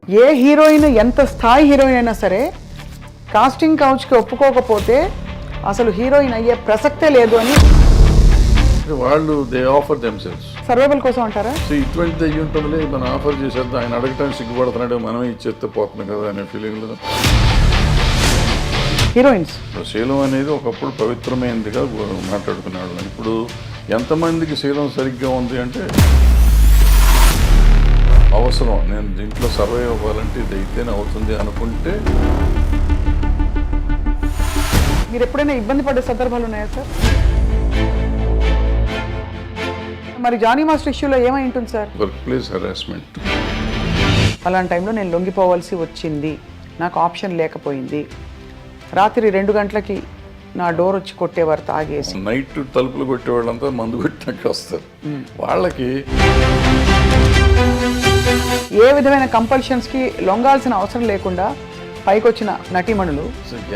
ఏ heroine ఎంత స్థాయి heroine అయినా సరే కాస్టింగ్ కౌచ్కి ఒప్పుకోకపోతే అసలు హీరోయిన్ అయ్యే ప్రసక్తే లేదు అని వాళ్ళు దే ఆఫర్ దెమ్సెల్స్ సర్వైవల్ కోసం అంటారా? సో ఇటువంటిది అయ్యి ఉంటుందిలే, మనం ఆఫర్ చేసేద్దాం, ఆయన అడగటానికి సిగ్గుపడుతున్నాడు, మనమే ఇచ్చేస్తే పోతుంది కదా అనే ఫీలింగ్లో హీరోయిన్స్. శీలం అనేది ఒకప్పుడు పవిత్రమైనదిగా మాట్లాడుకున్నాడు. ఇప్పుడు ఎంతమందికి శీలం సరిగ్గా ఉంది అంటే అవసరం, నేను దీంట్లో సర్వైవ్ అవ్వాలంటే ఇది అయితేనే అవుతుంది అనుకుంటే. మీరు ఎప్పుడైనా ఇబ్బంది పడే సందర్భాలు ఉన్నాయా సార్? మరి జానీ మాస్టర్ ఇష్యూలో ఏమై ఉంటుంది సార్? Work place harassment. అలాంటి టైంలో నేను లొంగిపోవాల్సి వచ్చింది, నాకు ఆప్షన్ లేకపోయింది. రాత్రి 2 గంటలకి నా డోర్ వచ్చి కొట్టేవారు తాగేసి. నైట్ తలుపులు కొట్టేవాళ్ళంతా మందు కొట్టినట్టు వస్తారు. వాళ్ళకి ఏ విధమైన కంపల్షన్స్కి లొంగాల్సిన అవసరం లేకుండా పైకి వచ్చిన నటీమణులు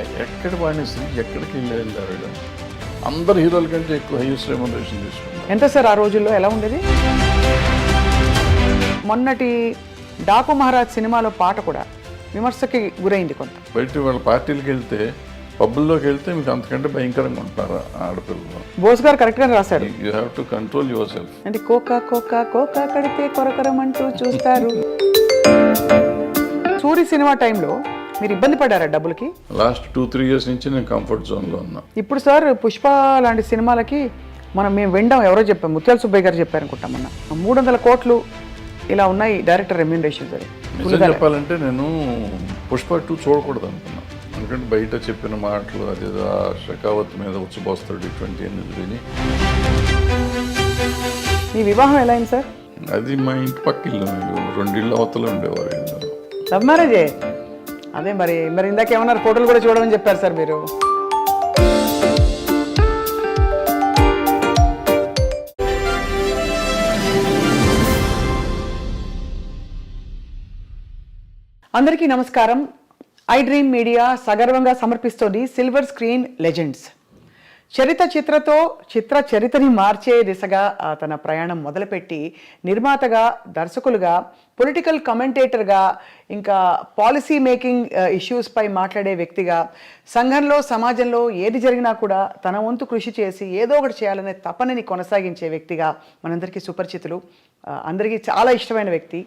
ఎక్కడ వాడినేసి ఎక్కడికి వెళ్ళారు. అందరు హీరోల కంటే ఎక్కువ హైయెస్ట్ రెమ్యునరేషన్ తీసుకున్నారు. ఎంత సార్ ఆ రోజుల్లో ఎలా ఉండేది? మొన్నటి డాకు మహారాజ్ సినిమాలో పాట కూడా విమర్శకి గురైంది కొంత. బయట వాళ్ళ పార్టీలకు వెళ్తే, పబ్బుల్లోకి వెళ్తే మీకు అంతకంటే భయంకరంగా ఉంటారు ఆడపిల్లలు. బోస్ గారు కరెక్ట్గా రాశారు, you have to control your self. అంటే కోకా కోకా కోకా కడితే కొరకరమంటూ చూస్తారు. సూరి సినిమా టైంలో మీరు ఇబ్బంది పడ్డారా డబ్బులకి? లాస్ట్ 2-3 ఇయర్స్ నుంచి నేను కంఫర్ట్ జోన్లో ఉన్నా. ఇప్పుడు సార్ పుష్ప లాంటి సినిమాలకి మేము వినడం ఎవరో చెప్పాం, ముత్యాల సుబ్బయ్య గారు చెప్పారు అనుకుంటాం, మొన్న 300 కోట్లు ఇలా ఉన్నాయి డైరెక్టర్ రెమ్యూనరేషన్. సరే నిజం చెప్పాలంటే నేను పుష్ప 2 చూడకూడదు అనుకున్నా. ఎందుకంటే బయట చెప్పిన మాటలు, అదేదో షెకావత్ మీద వచ్చిపోస్తాడు ఇటువంటి ఎన్ని విని. మీ వివాహం ఎలా అయింది సార్? అది మా ఇంటి పక్క ఇల్లు, 2 ఇళ్ళు అవతల ఉండేవారు. లవ్ మ్యారేజే? అదే మరి ఇందాక ఏమన్నారు, ఫోటోలు కూడా చూడమని చెప్పారు సార్ మీరు. అందరికీ నమస్కారం. ఐ డ్రీమ్ మీడియా సగర్వంగా సమర్పిస్తోంది సిల్వర్ స్క్రీన్ లెజెండ్స్. చరిత్రని మార్చే దిశగా తన ప్రయాణం మొదలుపెట్టి నిర్మాతగా, దర్శకులుగా, పొలిటికల్ కమెంటేటర్గా, ఇంకా పాలసీ మేకింగ్ ఇష్యూస్పై మాట్లాడే వ్యక్తిగా, సంఘంలో సమాజంలో ఏది జరిగినా కూడా తన వంతు కృషి చేసి ఏదో ఒకటి చేయాలనే తపనని కొనసాగించే వ్యక్తిగా మనందరికీ సుపరిచితులు, అందరికీ చాలా ఇష్టమైన వ్యక్తి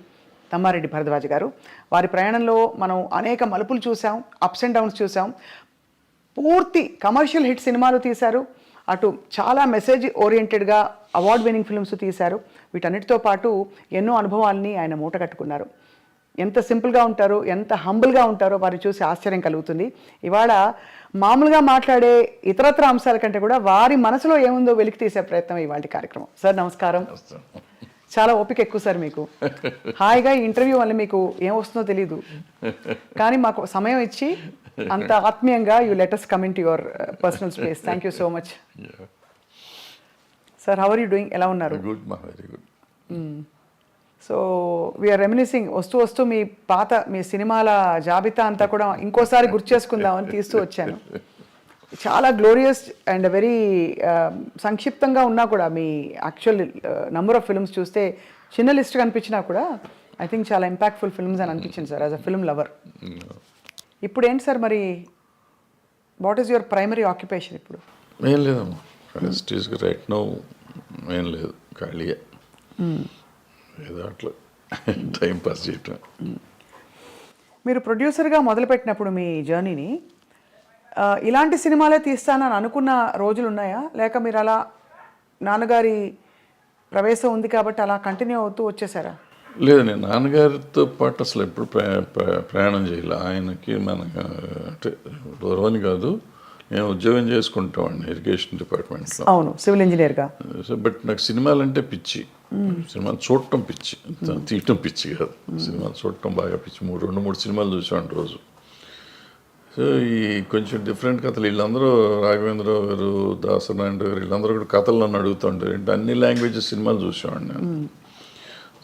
తమ్మారెడ్డి భరద్వాజ్ గారు. వారి ప్రయాణంలో మనం అనేక మలుపులు చూసాం, అప్స్ అండ్ డౌన్స్ చూసాం. పూర్తి కమర్షియల్ హిట్ సినిమాలు తీశారు, అటు చాలా మెసేజ్ ఓరియంటెడ్గా అవార్డ్ విన్నింగ్ ఫిల్మ్స్ తీశారు. వీటన్నిటితో పాటు ఎన్నో అనుభవాల్ని ఆయన మూట కట్టుకున్నారు. ఎంత సింపుల్గా ఉంటారో, ఎంత హంబుల్గా ఉంటారో వారిని చూసి ఆశ్చర్యం కలుగుతుంది. ఇవాళ మామూలుగా మాట్లాడే ఇతరత్ర అంశాల కంటే కూడా వారి మనసులో ఏముందో వెలికి తీసే ప్రయత్నం ఇవాళ కార్యక్రమం. సార్ నమస్కారం. చాలా ఓపిక ఎక్కువ సార్ మీకు. హాయిగా ఈ ఇంటర్వ్యూ వల్ల మీకు ఏమొస్తుందో తెలీదు, కానీ మాకు సమయం ఇచ్చి అంత ఆత్మీయంగా you let us come into your personal space. Thank you so much. Sir, how are you doing? ఎలా ఉన్నారు? గుడ్ మా, very good. So we're reminiscing, వస్తూ మీ సినిమాల జాబితా అంతా కూడా ఇంకోసారి గుర్తు చేసుకుందామని తీస్తూ వచ్చాను. చాలా గ్లోరియస్ అండ్ వెరీ సంక్షిప్తంగా ఉన్నా కూడా మీ యాక్చువల్ నంబర్ ఆఫ్ ఫిల్మ్స్ చూస్తే చిన్న లిస్ట్గా అనిపించినా కూడా ఐ థింక్ చాలా ఇంపాక్ట్ఫుల్ ఫిల్మ్స్ అని అనిపించింది sir as a film lover. ఇప్పుడు ఏంటి సార్ మరి, what is your primary occupation ఇప్పుడు? ఏం లేదమ్మా, రైట్ నో ఏం లేదు, ఖాళీగా ఏదో అట్లా టైం పాస్ చేయటం. మీరు ప్రొడ్యూసర్గా మొదలుపెట్టినప్పుడు మీ జర్నీని ఇలాంటి సినిమాలే తీస్తానని అనుకున్న రోజులు ఉన్నాయా, లేక మీరు అలా నాన్నగారి ప్రవేశం ఉంది కాబట్టి అలా కంటిన్యూ అవుతూ వచ్చేసారా? లేదు, నేను నాన్నగారితో పాటు అసలు ఎప్పుడు ప్రయాణం చేయాలి. ఆయనకి మన అంటే గౌరవాన్ని కాదు, నేను ఉద్యోగం చేసుకుంటామండి ఇరిగేషన్ డిపార్ట్మెంట్లో. అవును, సివిల్ ఇంజనీర్గా. సో బట్ నాకు సినిమాలు అంటే పిచ్చి, సినిమాలు చూడటం పిచ్చి, తీయటం పిచ్చి కాదు. సినిమాలు చూడటం బాగా పిచ్చి. 2-3 సినిమాలు చూసాను రోజు. సో ఈ కొంచెం డిఫరెంట్ కథలు, వీళ్ళందరూ రాఘవేంద్రరావు గారు, దాసనారాయణ గారు, వీళ్ళందరూ కూడా కథలు నన్ను అడుగుతుంటారు. అంటే అన్ని లాంగ్వేజెస్ సినిమాలు చూసేవాడిని నేను.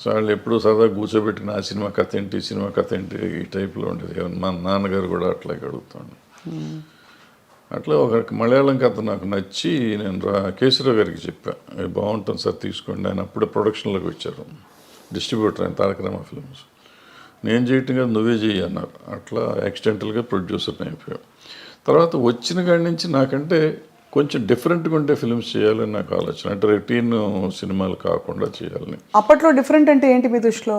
సో వాళ్ళు ఎప్పుడు సరదా కూర్చోబెట్టిన ఆ సినిమా కథ ఏంటి, ఈ సినిమా కథ ఏంటి, ఈ టైప్లో ఉండేది. మా నాన్నగారు కూడా అట్లాగే అడుగుతాడు. అట్లా ఒక మలయాళం కథ నాకు నచ్చి నేను కేసీరావు గారికి చెప్పాను, బాగుంటుంది సార్ తీసుకోండి. ఆయన అప్పుడే ప్రొడక్షన్లోకి వచ్చారు, డిస్ట్రిబ్యూటర్ ఆయన తారక రామ ఫిల్మ్స్. నేను చేయటం కాదు నువ్వే చెయ్యి అన్నారు. అట్లా యాక్సిడెంటల్గా ప్రొడ్యూసర్ని అయిపోయాం. తర్వాత వచ్చిన కాడి నుంచి నాకంటే కొంచెం డిఫరెంట్గా ఉండే ఫిల్మ్స్ చేయాలని నాకు ఆలోచన. అంటే రొటీన్ సినిమాలు కాకుండా చేయాలని. అప్పట్లో డిఫరెంట్ అంటే ఏంటి మీ దృష్టిలో?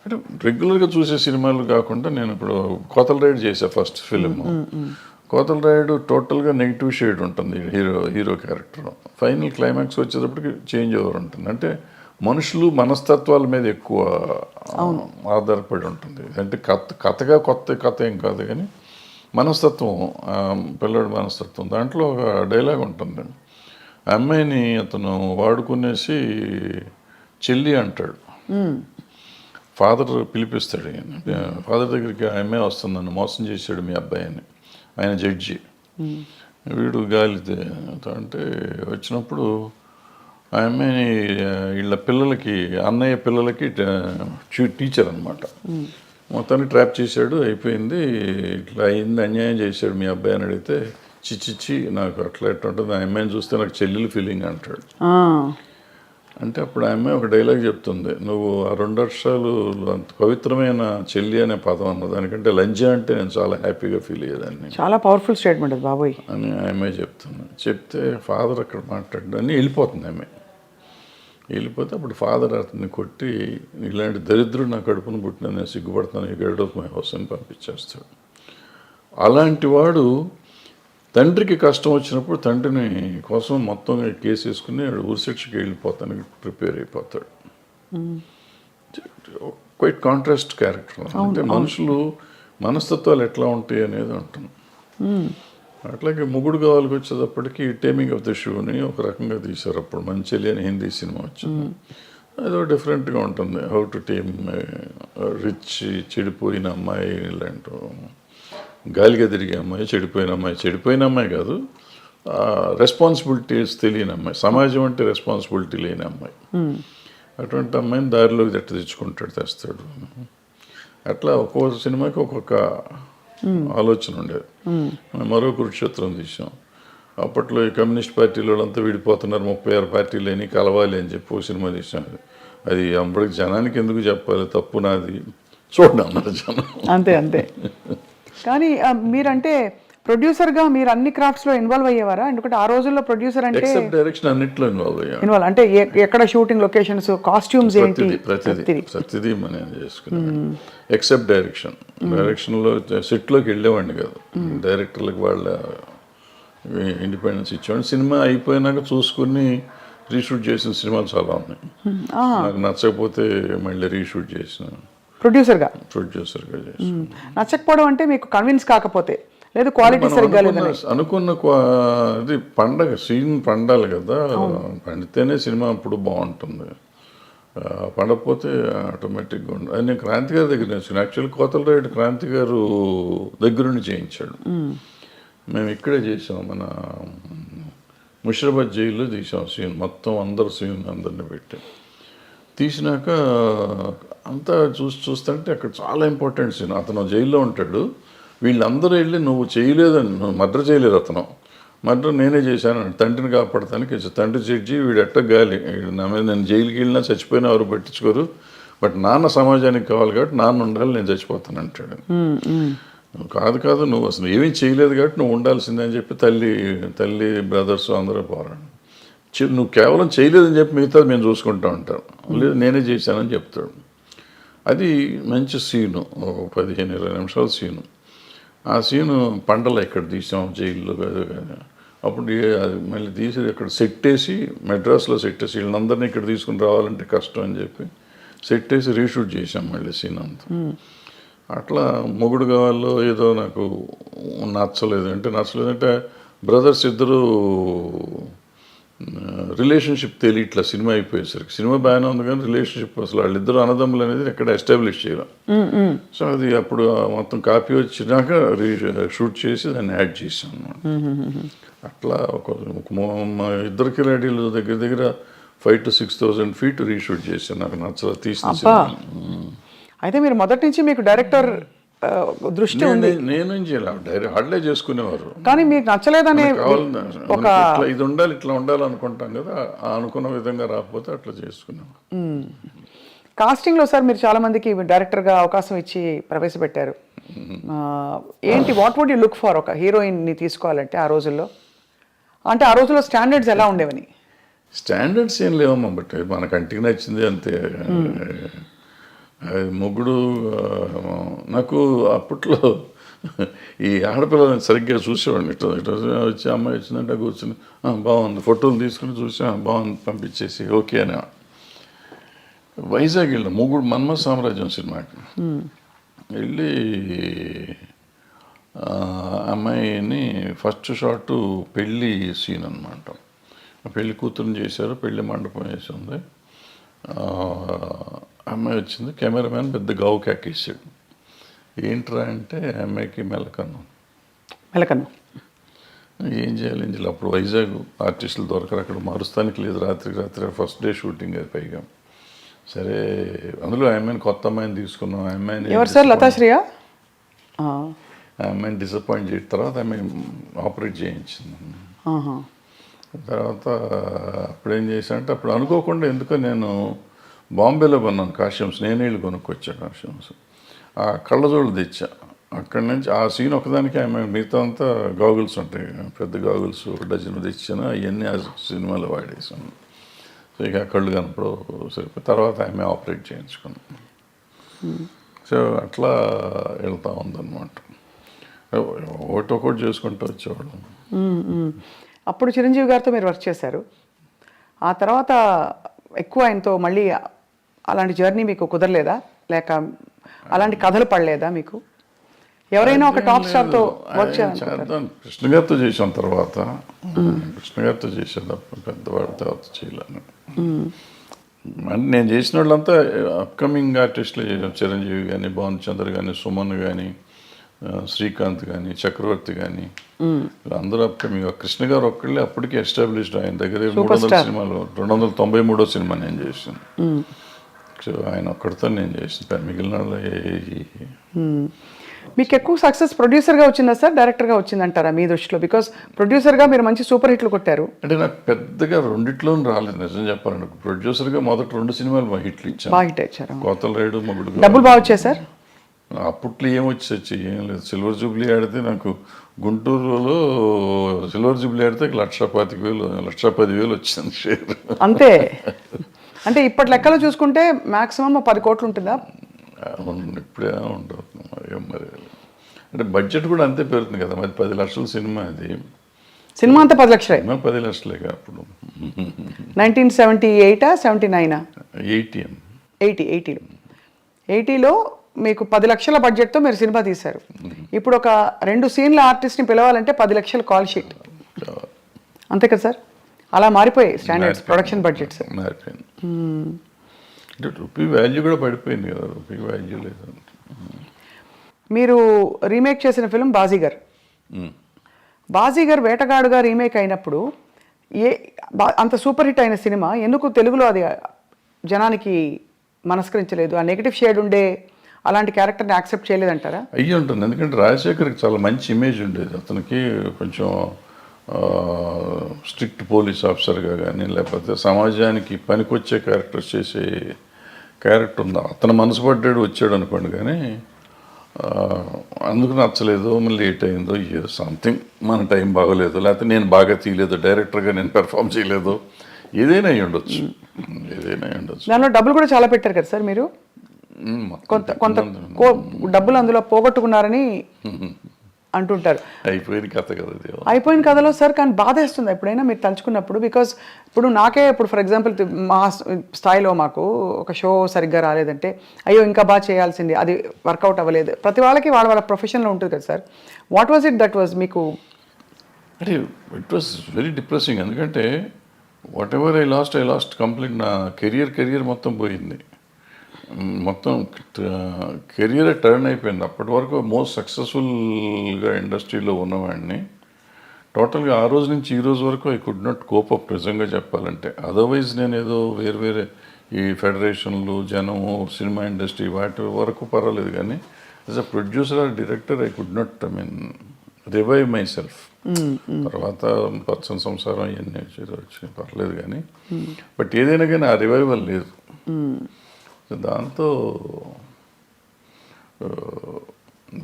అంటే రెగ్యులర్గా చూసే సినిమాలు కాకుండా నేను ఇప్పుడు కోతల రైడ్ చేసా ఫస్ట్ ఫిలిం. కోతల రైడ్ టోటల్గా నెగిటివ్ షేడ్ ఉంటుంది హీరో క్యారెక్టర్. ఫైనల్ క్లైమాక్స్ వచ్చేటప్పటికి చేంజ్ ఓవర్ ఉంటుంది. అంటే మనుషులు మనస్తత్వాల మీద ఎక్కువ ఆధారపడి ఉంటుంది. అంటే కథగా కొత్త కథ ఏం కాదు కానీ మనస్తత్వం, పిల్లడి మనస్తత్వం. దాంట్లో ఒక డైలాగ్ ఉంటుంది, ఆ అమ్మాయిని అతను వాడుకునేసి చెల్లి అంటాడు. ఫాదర్ పిలిపిస్తాడు, ఫాదర్ దగ్గరికి ఆ అమ్మాయి వస్తుంది, నన్ను మోసం చేశాడు మీ అబ్బాయి అని. ఆయన జడ్జి, వీడు గాలితే అంటే వచ్చినప్పుడు ఆ అమ్మాయిని వీళ్ళ పిల్లలకి, అన్నయ్య పిల్లలకి టీచర్ అనమాట, మొత్తాన్ని ట్రాప్ చేశాడు. అయిపోయింది, ఇట్లా అయింది, అన్యాయం చేశాడు మీ అబ్బాయి అని అడిగితే చిచ్చిచ్చి నాకు అట్లా ఎట్లా ఉంటుంది, ఆ అమ్మాయిని చూస్తే నాకు చెల్లెలు ఫీలింగ్ అంటాడు. అంటే అప్పుడు ఆ అమ్మాయి ఒక డైలాగ్ చెప్తుంది, నువ్వు ఆ 2 అక్షరాలు అంత పవిత్రమైన చెల్లి అనే పదం అన్న దానికంటే లంజ అంటే నేను చాలా హ్యాపీగా ఫీల్ అయ్యేదాన్ని. చాలా పవర్ఫుల్ స్టేట్మెంట్ అది బాబోయ్ అని ఆ అమ్మాయి చెప్తుంది. చెప్తే ఫాదర్ అక్కడ మాట్లాడు అని వెళ్ళిపోతుంది అమ్మాయి. వెళ్ళిపోతే అప్పుడు ఫాదర్ అతన్ని కొట్టి, ఇలాంటి దరిద్రుడు నా కడుపును పుట్టిన, నేను సిగ్గుపడతాను, ఈ గెట్ ఆఫ్ మై హౌస్ అని పంపించేస్తాడు. అలాంటి వాడు తండ్రికి కష్టం వచ్చినప్పుడు తండ్రిని కోసం మొత్తం కేసు వేసుకుని ఊరిశిక్షకి వెళ్ళిపోతానికి ప్రిపేర్ అయిపోతాడు. Quiet contrast character. అంటే మనుషులు మనస్తత్వాలు ఎట్లా ఉంటాయి అనేది ఉంటుంది. అట్లాగే మొగుడు కావాలికి వచ్చేటప్పటికి టేమింగ్ ఆఫ్ ద షూని ఒక రకంగా తీశారు. అప్పుడు మంచెలి అని హిందీ సినిమా వచ్చింది, అదో డిఫరెంట్గా ఉంటుంది. హౌ టు టేమ్ రిచ్, చెడిపోయిన అమ్మాయి, ఇలాంటి గాలిగా తిరిగే అమ్మాయి, చెడిపోయిన అమ్మాయి కాదు, రెస్పాన్సిబిలిటీస్ తెలియని అమ్మాయి, సమాజం అంటే రెస్పాన్సిబిలిటీ లేని అమ్మాయి. అటువంటి అమ్మాయిని దారిలోకి తెస్తాడు. అట్లా ఒక్కో సినిమాకి ఒక్కొక్క ఆలోచన ఉండేది. మరో కురుక్షేత్రం తీసాం. అప్పట్లో ఈ కమ్యూనిస్ట్ పార్టీల వాళ్ళంతా విడిపోతున్నారు, 36 పార్టీలని కలవాలి అని చెప్పి ఒక సినిమా తీసాం. అది అప్పటికి జనానికి ఎందుకు చెప్పాలి, తప్పు నాది, చూడండి అన్నారు జనం. అంతే కానీ మీరంటే ప్రొడ్యూసర్గా మీరు అన్ని క్రాఫ్ట్స్లో ఇన్వాల్వ్ అయ్యేవారా? ఎందుకంటే ఆ రోజుల్లో ప్రొడ్యూసర్ అంటే ఎక్సెప్ట్ డైరెక్షన్ అన్నిట్లో ఇన్వాల్వ్ అంటే ఎక్కడ షూటింగ్ లొకేషన్స్, కాస్ట్యూమ్స్ ఏంటి, ప్రతిదీ మనం చేసుకున్నాం. ఎక్సెప్ట్ డైరెక్షన్లో సెట్లోకి వెళ్ళేవాడిని కాదు. డైరెక్టర్లకు వాళ్ళ ఇండిపెండెన్స్ ఇచ్చేవాడిని. సినిమా అయిపోయినాక చూసుకుని రీషూట్ చేసిన సినిమాలు చాలా ఉన్నాయి. నాకు నచ్చకపోతే మళ్ళీ రీషూట్ చేసిన ప్రొడ్యూసర్గా చేసిన. నచ్చకపోవడం అంటే మీకు కన్విన్స్ కాకపోతే, లేదు క్వాలిటీ సరిగ్గా లేదని అనుకున్న ఇది పండగ సీన్ పండాలి కదా, పండితేనే సినిమా అప్పుడు బాగుంటుంది. పండకపోతే ఆటోమేటిక్గా ఉండదు. అది నేను క్రాంతి గారి దగ్గర నేర్చుకున్నాను. యాక్చువల్లీ కోతల రైడ్ క్రాంతి గారు దగ్గరుండి చేయించాడు. మేము ఇక్కడే చేసాం, మన ముషిరాబాద్ జైల్లో తీసాం సీన్ మొత్తం, అందరిని పెట్టి తీసినాక అంతా చూస్తుంటే అక్కడ చాలా ఇంపార్టెంట్ సీన్. అతను జైల్లో ఉంటాడు, వీళ్ళందరూ వెళ్ళి నువ్వు చేయలేదని, నువ్వు మర్డర్ చేయలేదు, అతను మర్డర్ నేనే చేశాను, తండ్రిని కాపాడటానికి. తండ్రి జడ్జి, వీడు ఎట్ట గాలి, నా మీద నేను జైలుకి వెళ్ళినా చచ్చిపోయినా ఎవరు పట్టించుకోరు, బట్ నాన్న సమాజానికి కావాలి కాబట్టి నాన్న ఉండాలి, నేను చచ్చిపోతాను అంటాడు. కాదు నువ్వు అసలు ఏమీ చేయలేదు కాబట్టి నువ్వు ఉండాల్సిందే అని చెప్పి తల్లి బ్రదర్స్ అందరూ పోరాడు. నువ్వు కేవలం చేయలేదని చెప్పి మిగతాది మేము చూసుకుంటా ఉంటాం, లేదు నేనే చేశానని చెప్తాడు. అది మంచి సీను, 15-20 నిమిషాల సీను. ఆ సీను పండల ఇక్కడ తీసాం జైల్లో కాదు. అప్పుడు అది మళ్ళీ తీసి ఇక్కడ సెట్ వేసి, మెడ్రాస్లో సెట్ వేసి, వీళ్ళందరినీ ఇక్కడ తీసుకుని రావాలంటే కష్టం అని చెప్పి సెట్ వేసి రీషూట్ చేసాం మళ్ళీ సీన్ అంతా. అట్లా మొగుడు కావాలో ఏదో నాకు నచ్చలేదంటే బ్రదర్స్ ఇద్దరు రిలేషన్షిప్ తెలియట్లా. సినిమా అయిపోయేసరికి సినిమా బాగానే ఉంది కానీ రిలేషన్షిప్ అసలు వాళ్ళిద్దరు అన్నదమ్ములు అనేది ఎక్కడ ఎస్టాబ్లిష్ చేయడం. సో అది అప్పుడు మొత్తం కాపీ వచ్చినాక షూట్ చేసి దాన్ని యాడ్ చేసాం అన్నమాట. అట్లా మా ఇద్దరికి రెడీలు దగ్గర 5,000 to 6,000 feet రీషూట్ చేశాను. నాకు నచ్చలేదు తీసిన సినిమా. అయితే మీరు మొదటి నుంచి మీకు డైరెక్టర్ దృష్టి ఉంది? నేను హార్డ్లే చేసుకునేవారు, కానీ మీకు నచ్చలేదనే ఇది ఉండాలి, ఇట్లా ఉండాలి అనుకుంటాం కదా, అనుకున్న విధంగా రాకపోతే అట్లా చేసుకునేవారు. కాస్టింగ్లో సార్ మీరు చాలా మందికి డైరెక్టర్గా అవకాశం ఇచ్చి ప్రవేశపెట్టారు. ఏంటి what would you look for ఒక హీరోయిన్ని తీసుకోవాలంటే ఆ రోజుల్లో? అంటే ఆ రోజుల్లో స్టాండర్డ్స్ ఎలా ఉండేవని? స్టాండర్డ్స్ ఏం లేవమ్మా, బట్ మన కంటికి నచ్చింది అంతే. అది మొగుడు నాకు అప్పట్లో ఈ ఆడపిల్లని సరిగ్గా చూసేవాడిని. ఇట్లా వచ్చి అమ్మాయి వచ్చిందంటే కూర్చుని బాగుంది, ఫోటోలు తీసుకుని చూసా బాగుంది పంపించేసి ఓకే అని. వైజాగ్ వెళ్ళిన మొగుడు మన్మథ సామ్రాజ్యం సినిమాకి వెళ్ళి అమ్మాయిని ఫస్ట్ షాట్ పెళ్ళి సీన్ అనమాట. పెళ్లి కూతురుని చేశారు, పెళ్లి మండపం వేసి ఉంది. అమ్మాయి వచ్చింది, కెమెరామ్యాన్ పెద్ద గావు కేకేసాడు. ఏంట్రా అంటే అమ్మాయికి మెలకన్ను. ఏం చేయాలి అప్పుడు వైజాగ్ ఆర్టిస్టులు దొరకరు, అక్కడ మారుస్తానికి లేదు, రాత్రి ఫస్ట్ డే షూటింగ్ అది పైగా. సరే అందులో అమ్మాయిని కొత్త అమ్మాయిని తీసుకున్నాం. అమ్మాయిని ఎవరు సార్? లతాశ్రీయా? ఆ అమ్మాయిని డిసప్పాయింట్ చేసిన తర్వాత అమ్మాయి ఆపరేట్ చేయించింది. తర్వాత అప్పుడు ఏం చేశానంటే అప్పుడు అనుకోకుండా ఎందుకో నేను బాంబేలో కొన్నాను కాస్ట్యూమ్స్, నేనే వెళ్ళి కొనుక్కొచ్చా కాస్ట్యూమ్స్. ఆ కళ్ళజోళ్ళు తెచ్చా అక్కడి నుంచి. ఆ సీన్ ఒకదానికి ఆమె మిగతా అంతా గాగుల్స్ ఉంటాయి, పెద్ద గాగుల్స్ డజన్ తెచ్చాను, అవన్నీ ఆ సినిమాలో వాడేసాను. సో ఇక కళ్ళు కనపడు సరిపోయి తర్వాత ఆమె ఆపరేట్ చేయించుకున్నాను. సో అట్లా వెళ్తూ ఉందన్నమాట. ఒకటి చేసుకుంటూ వచ్చేవాడు. అప్పుడు చిరంజీవి గారితో మీరు వర్క్ చేశారు. ఆ తర్వాత ఎక్కువ ఆయనతో మళ్ళీ అలాంటి జర్నీ మీకు కుదరలేదా? లేక అలాంటి కథలు పడలేదా మీకు? ఎవరైనా ఒక టాప్ స్టార్తో వర్క్ చేద్దాం కృష్ణ గారితో చేసాం. తర్వాత కృష్ణ గారితో చేసేది పెద్దవాడి తర్వాత చేయలేను. అంటే నేను చేసిన వాళ్ళంతా అప్కమింగ్ ఆర్టిస్టులు చేసాం. చిరంజీవి కానీ, భానుచంద్ర కానీ, సుమన్ కానీ, శ్రీకాంత్ కానీ, చక్రవర్తి కానీ, అందరూ అప్కమింగ్. కృష్ణ గారు ఒక్కళ్ళే అప్పటికే ఎస్టాబ్లిష్డ్. ఆయన దగ్గర 300 సినిమాలు, 293వ సినిమా నేను చేసాను. సో ఆయన ఒక్కడితో నేను చేసిన, మిగిలిన మీకు ఎక్కువ సక్సెస్ ప్రొడ్యూసర్గా వచ్చిందా సార్, డైరెక్టర్గా వచ్చిందంటారా మీ దృష్టిలో? బికాస్ ప్రొడ్యూసర్గా మీరు మంచి సూపర్ హిట్లు కొట్టారు. అంటే నాకు పెద్దగా రెండిట్లోనూ రాలేదు నిజం చెప్పాలంటే. ప్రొడ్యూసర్గా మొదటి 2 సినిమాలు బాగా హిట్లు ఇచ్చాను. బాగా హిట్ ఇచ్చారు. కోతల రేడు, మొగుడు. డబ్బులు బాగా వచ్చాయి సార్? అప్పట్లో ఏమొచ్చి ఏం లేదు. సిల్వర్ జూబ్లీ ఆడితే నాకు గుంటూరులో సిల్వర్ జూబ్లీ ఆడితే 1,25,000 1,10,000 వచ్చింది షేర్ అంతే. అంటే ఇప్పటి లెక్కలో చూసుకుంటే మాక్సిమం 10 కోట్లు ఉంటుందా? ఇప్పుడే ఉండదు మరి. అంటే బడ్జెట్ కూడా అంతే పెరుగుతుంది కదా మరి. 10 లక్షల సినిమా అది. సినిమా అంతా 10 లక్షలే? 10 లక్షలేగా అప్పుడు. 1978 79 80 80లో మీకు 10 లక్షల బడ్జెట్తో మీరు సినిమా తీశారు. ఇప్పుడు ఒక 2 సీన్ల ఆర్టిస్ట్ని పిలవాలంటే 10 లక్షల కాల్ షీట్. అంతే కదా సార్? అలా మారిపోయాయి స్టాండర్డ్స్, ప్రొడక్షన్ బడ్జెట్స్ మారిపోయింది. అంటే రూపీ వాల్యూ కూడా పడిపోయింది కదా, రూపీ వాల్యూ లేదు. మీరు రీమేక్ చేసిన ఫిల్మ్ బాజీగర్ వేటగాడుగా రీమేక్ అయినప్పుడు అంత సూపర్ హిట్ అయిన సినిమా ఎందుకు తెలుగులో అది జనానికి మనస్కరించలేదు? ఆ నెగిటివ్ షేడ్ ఉండే అలాంటి క్యారెక్టర్ని యాక్సెప్ట్ చేయలేదంటారా? అయ్యి ఉంటుంది. ఎందుకంటే రాజశేఖర్కి చాలా మంచి ఇమేజ్ ఉండేది. అతనికి కొంచెం స్ట్రిక్ట్ పోలీస్ ఆఫీసర్గా కానీ, లేకపోతే సమాజానికి పనికొచ్చే క్యారెక్టర్స్ చేసే క్యారెక్టర్ ఉందా, అతను మనసు పడ్డాడు వచ్చాడు అనుకోండి. కానీ అందుకు నచ్చలేదు, మళ్ళీ లేట్ అయిందో ఏదో సంథింగ్, మన టైం బాగోలేదు, లేకపోతే నేను బాగా తీయలేదు, డైరెక్టర్గా నేను పెర్ఫామ్ చేయలేదు, ఏదైనా అయ్యి ఉండొచ్చు. దానిలో డబ్బులు కూడా చాలా పెట్టారు కదా సార్ మీరు? కొంత డబ్బులు అందులో పోగొట్టుకున్నారని అంటుంటారు. అయిపోయిన కథ కదా, అయిపోయిన కథలో సార్. కానీ బాధ వేస్తుంది ఎప్పుడైనా మీరు తలుచుకున్నప్పుడు. బికాస్ ఇప్పుడు నాకే ఇప్పుడు ఫర్ ఎగ్జాంపుల్ మా స్థాయిలో మాకు ఒక షో సరిగ్గా రాలేదంటే అయ్యో ఇంకా బాగా చేయాల్సింది, అది వర్కౌట్ అవ్వలేదు. ప్రతి వాళ్ళకి వాళ్ళ ప్రొఫెషన్లో ఉంటుంది కదా sir. What was it that was మీకు? అంటే ఇట్ వాజ్ వెరీ డిప్రెసింగ్. ఎందుకంటే what ever I last complete. నా కెరియర్ మొత్తం పోయింది. మొత్తం కెరియర్ టర్న్ అయిపోయింది. అప్పటి వరకు మోస్ట్ సక్సెస్ఫుల్గా ఇండస్ట్రీలో ఉన్నవాడిని టోటల్గా ఆ రోజు నుంచి ఈ రోజు వరకు I could not cope up నిజంగా చెప్పాలంటే. అదర్వైజ్ నేను ఏదో వేరే ఈ ఫెడరేషన్లు, జనము, సినిమా ఇండస్ట్రీ వాటి వరకు పర్వాలేదు. కానీ as a producer or director I could not revive my self. తర్వాత పర్సన్ సంసారం ఇవన్నీ వచ్చి పర్లేదు కానీ బట్ ఏదైనా కానీ ఆ రివైవల్ లేదు. సో దాంతో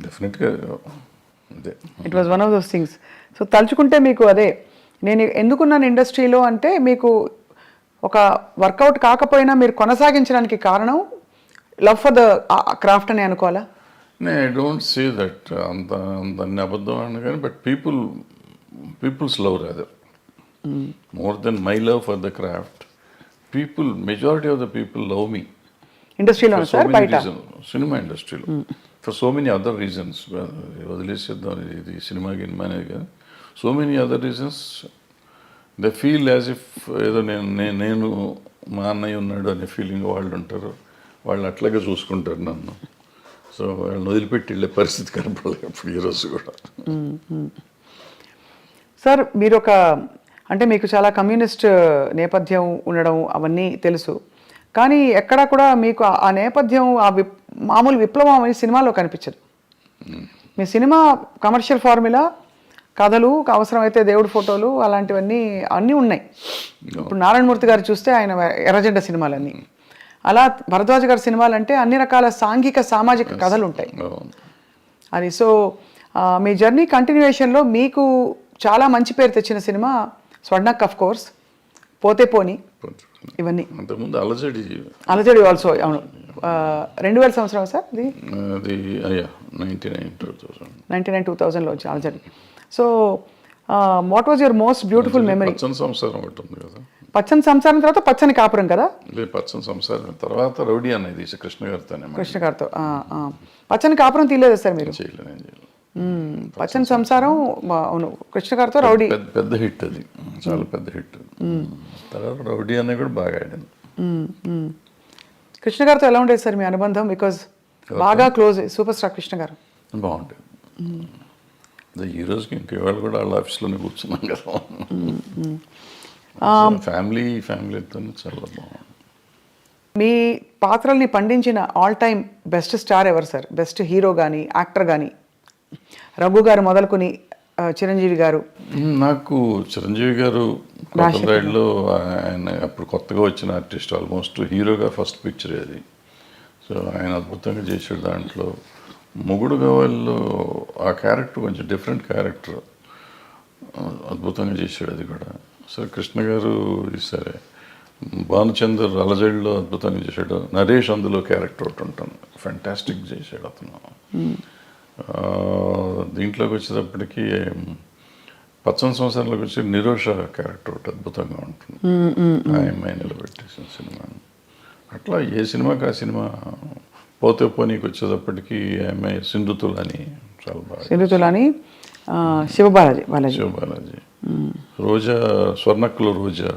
డెఫినెట్గా అదే it was one of those things. So తలుచుకుంటే మీకు అదే నేను ఎందుకున్నాను ఇండస్ట్రీలో అంటే మీకు ఒక వర్కౌట్ కాకపోయినా మీరు కొనసాగించడానికి కారణం లవ్ ఫర్ ద క్రాఫ్ట్ అని అనుకోవాలా? ఐ డోంట్ సే దట్ అంత అన్ని అబద్ధం అని కానీ but people's love rather more than my love for the craft. Majority of the people love me ఇండస్ట్రీలో సార్ బయట సినిమా ఇండస్ట్రీలో for so many other reasons. వదిలేసేద్దాం ఇది సినిమా గినిమా అనేది కానీ so many other reasons they feel as if ఏదో నేను మా అన్నయ్య ఉన్నాడు అనే ఫీలింగ్ వాళ్ళు ఉంటారు. వాళ్ళు అట్లాగే చూసుకుంటారు నన్ను. సో వాళ్ళని వదిలిపెట్టి వెళ్ళే పరిస్థితి కనపడలేదు ఇప్పుడు ఈరోజు కూడా. సార్ మీరు అంటే మీకు చాలా కమ్యూనిస్ట్ నేపథ్యం ఉండడం అవన్నీ తెలుసు, కానీ ఎక్కడా కూడా మీకు ఆ నేపథ్యం మామూలు విప్లవం అనే సినిమాలో కనిపించదు. మీ సినిమా కమర్షియల్ ఫార్ములా, కథలు, అవసరమైతే దేవుడి ఫోటోలు అలాంటివన్నీ అన్నీ ఉన్నాయి. ఇప్పుడు నారాయణమూర్తి గారు చూస్తే ఆయన ఎర్రజెండ సినిమాలన్నీ, అలా భరద్వాజ్ గారి సినిమాలు అంటే అన్ని రకాల సాంఘిక సామాజిక కథలు ఉంటాయి. అది సో మీ జర్నీ కంటిన్యూయేషన్లో మీకు చాలా మంచి పేరు తెచ్చిన సినిమా స్వర్ణక్, ఆఫ్ కోర్స్, పోతే పోని, ఇవన్నీ. అంతకుముందు అలజడి ఆల్సో. అవును, 2000 సంవత్సరం సార్ అది 1999-2000లో వచ్చి అలజడి. So what was your most beautiful memory? పచ్చని సంసారం ఒకటి ఉంది కదా. పచ్చని సంసారం తర్వాత పచ్చని కాపురం కదా. పచ్చని సంసారం తర్వాత రౌడీ అనేది కృష్ణ గారితో. పచ్చని కాపురం తీయలేదు సార్ మీరు? చేయలేదు. పచ్చని సంసారం అవును కృష్ణ గారితో రౌడీ పెద్ద హిట్, అది చాలా పెద్ద హిట్. తర్వాత రౌడీ అనేది కూడా బాగా ఆడింది. కృష్ణ గారితో ఎలా ఉండేది సార్ మీ అనుబంధం? బికాజ్ బాగా క్లోజ్ సూపర్ స్టార్ కృష్ణ గారు. బాగుంటుంది. ఈ రోజుకి ఇంక ఇవాళ కూడా వాళ్ళ ఆఫీస్లోనే కూర్చున్నాం కదా. ఫ్యామిలీతో చాలా బాగుంది. మీ పాత్రల్ని పండించిన ఆల్ టైమ్ బెస్ట్ స్టార్ ఎవరు సార్? బెస్ట్ హీరో కానీ యాక్టర్ కానీ? రఘు గారు మొదలుకొని చిరంజీవి గారు. నాకు చిరంజీవి గారు కొత్తలో ఆయన అప్పుడు కొత్తగా వచ్చిన ఆర్టిస్ట్, ఆల్మోస్ట్ హీరోగా ఫస్ట్ పిక్చర్ అది. సో ఆయన అద్భుతంగా చేసాడు దాంట్లో. మొగుడు గవాళ్ళు ఆ క్యారెక్టర్ కొంచెం డిఫరెంట్ క్యారెక్టర్, అద్భుతంగా చేశాడు అది కూడా. సరే కృష్ణ గారు సరే, భానుచందర్ అలజడిలో అద్భుతంగా చేశాడు. నరేష్ అందులో క్యారెక్టర్ ఒకటి ఉంటాను, ఫ్యాంటాస్టిక్ చేశాడు అతను. దీంట్లోకి వచ్చేటప్పటికి పచ్చని సంవత్సరాలకు వచ్చి నిరోష క్యారెక్టర్ ఒకటి అద్భుతంగా ఉంటుంది, ఆ అమ్మాయి నిలబెట్టేసిన సినిమా. అట్లా ఏ సినిమాకి ఆ సినిమా. పోతే పోనీకి వచ్చేటప్పటికి ఆమె సింధుతులని చాలా బాగా. సింధుతులని శివబాలాజీ. రోజా, స్వర్ణక్లో రోజా.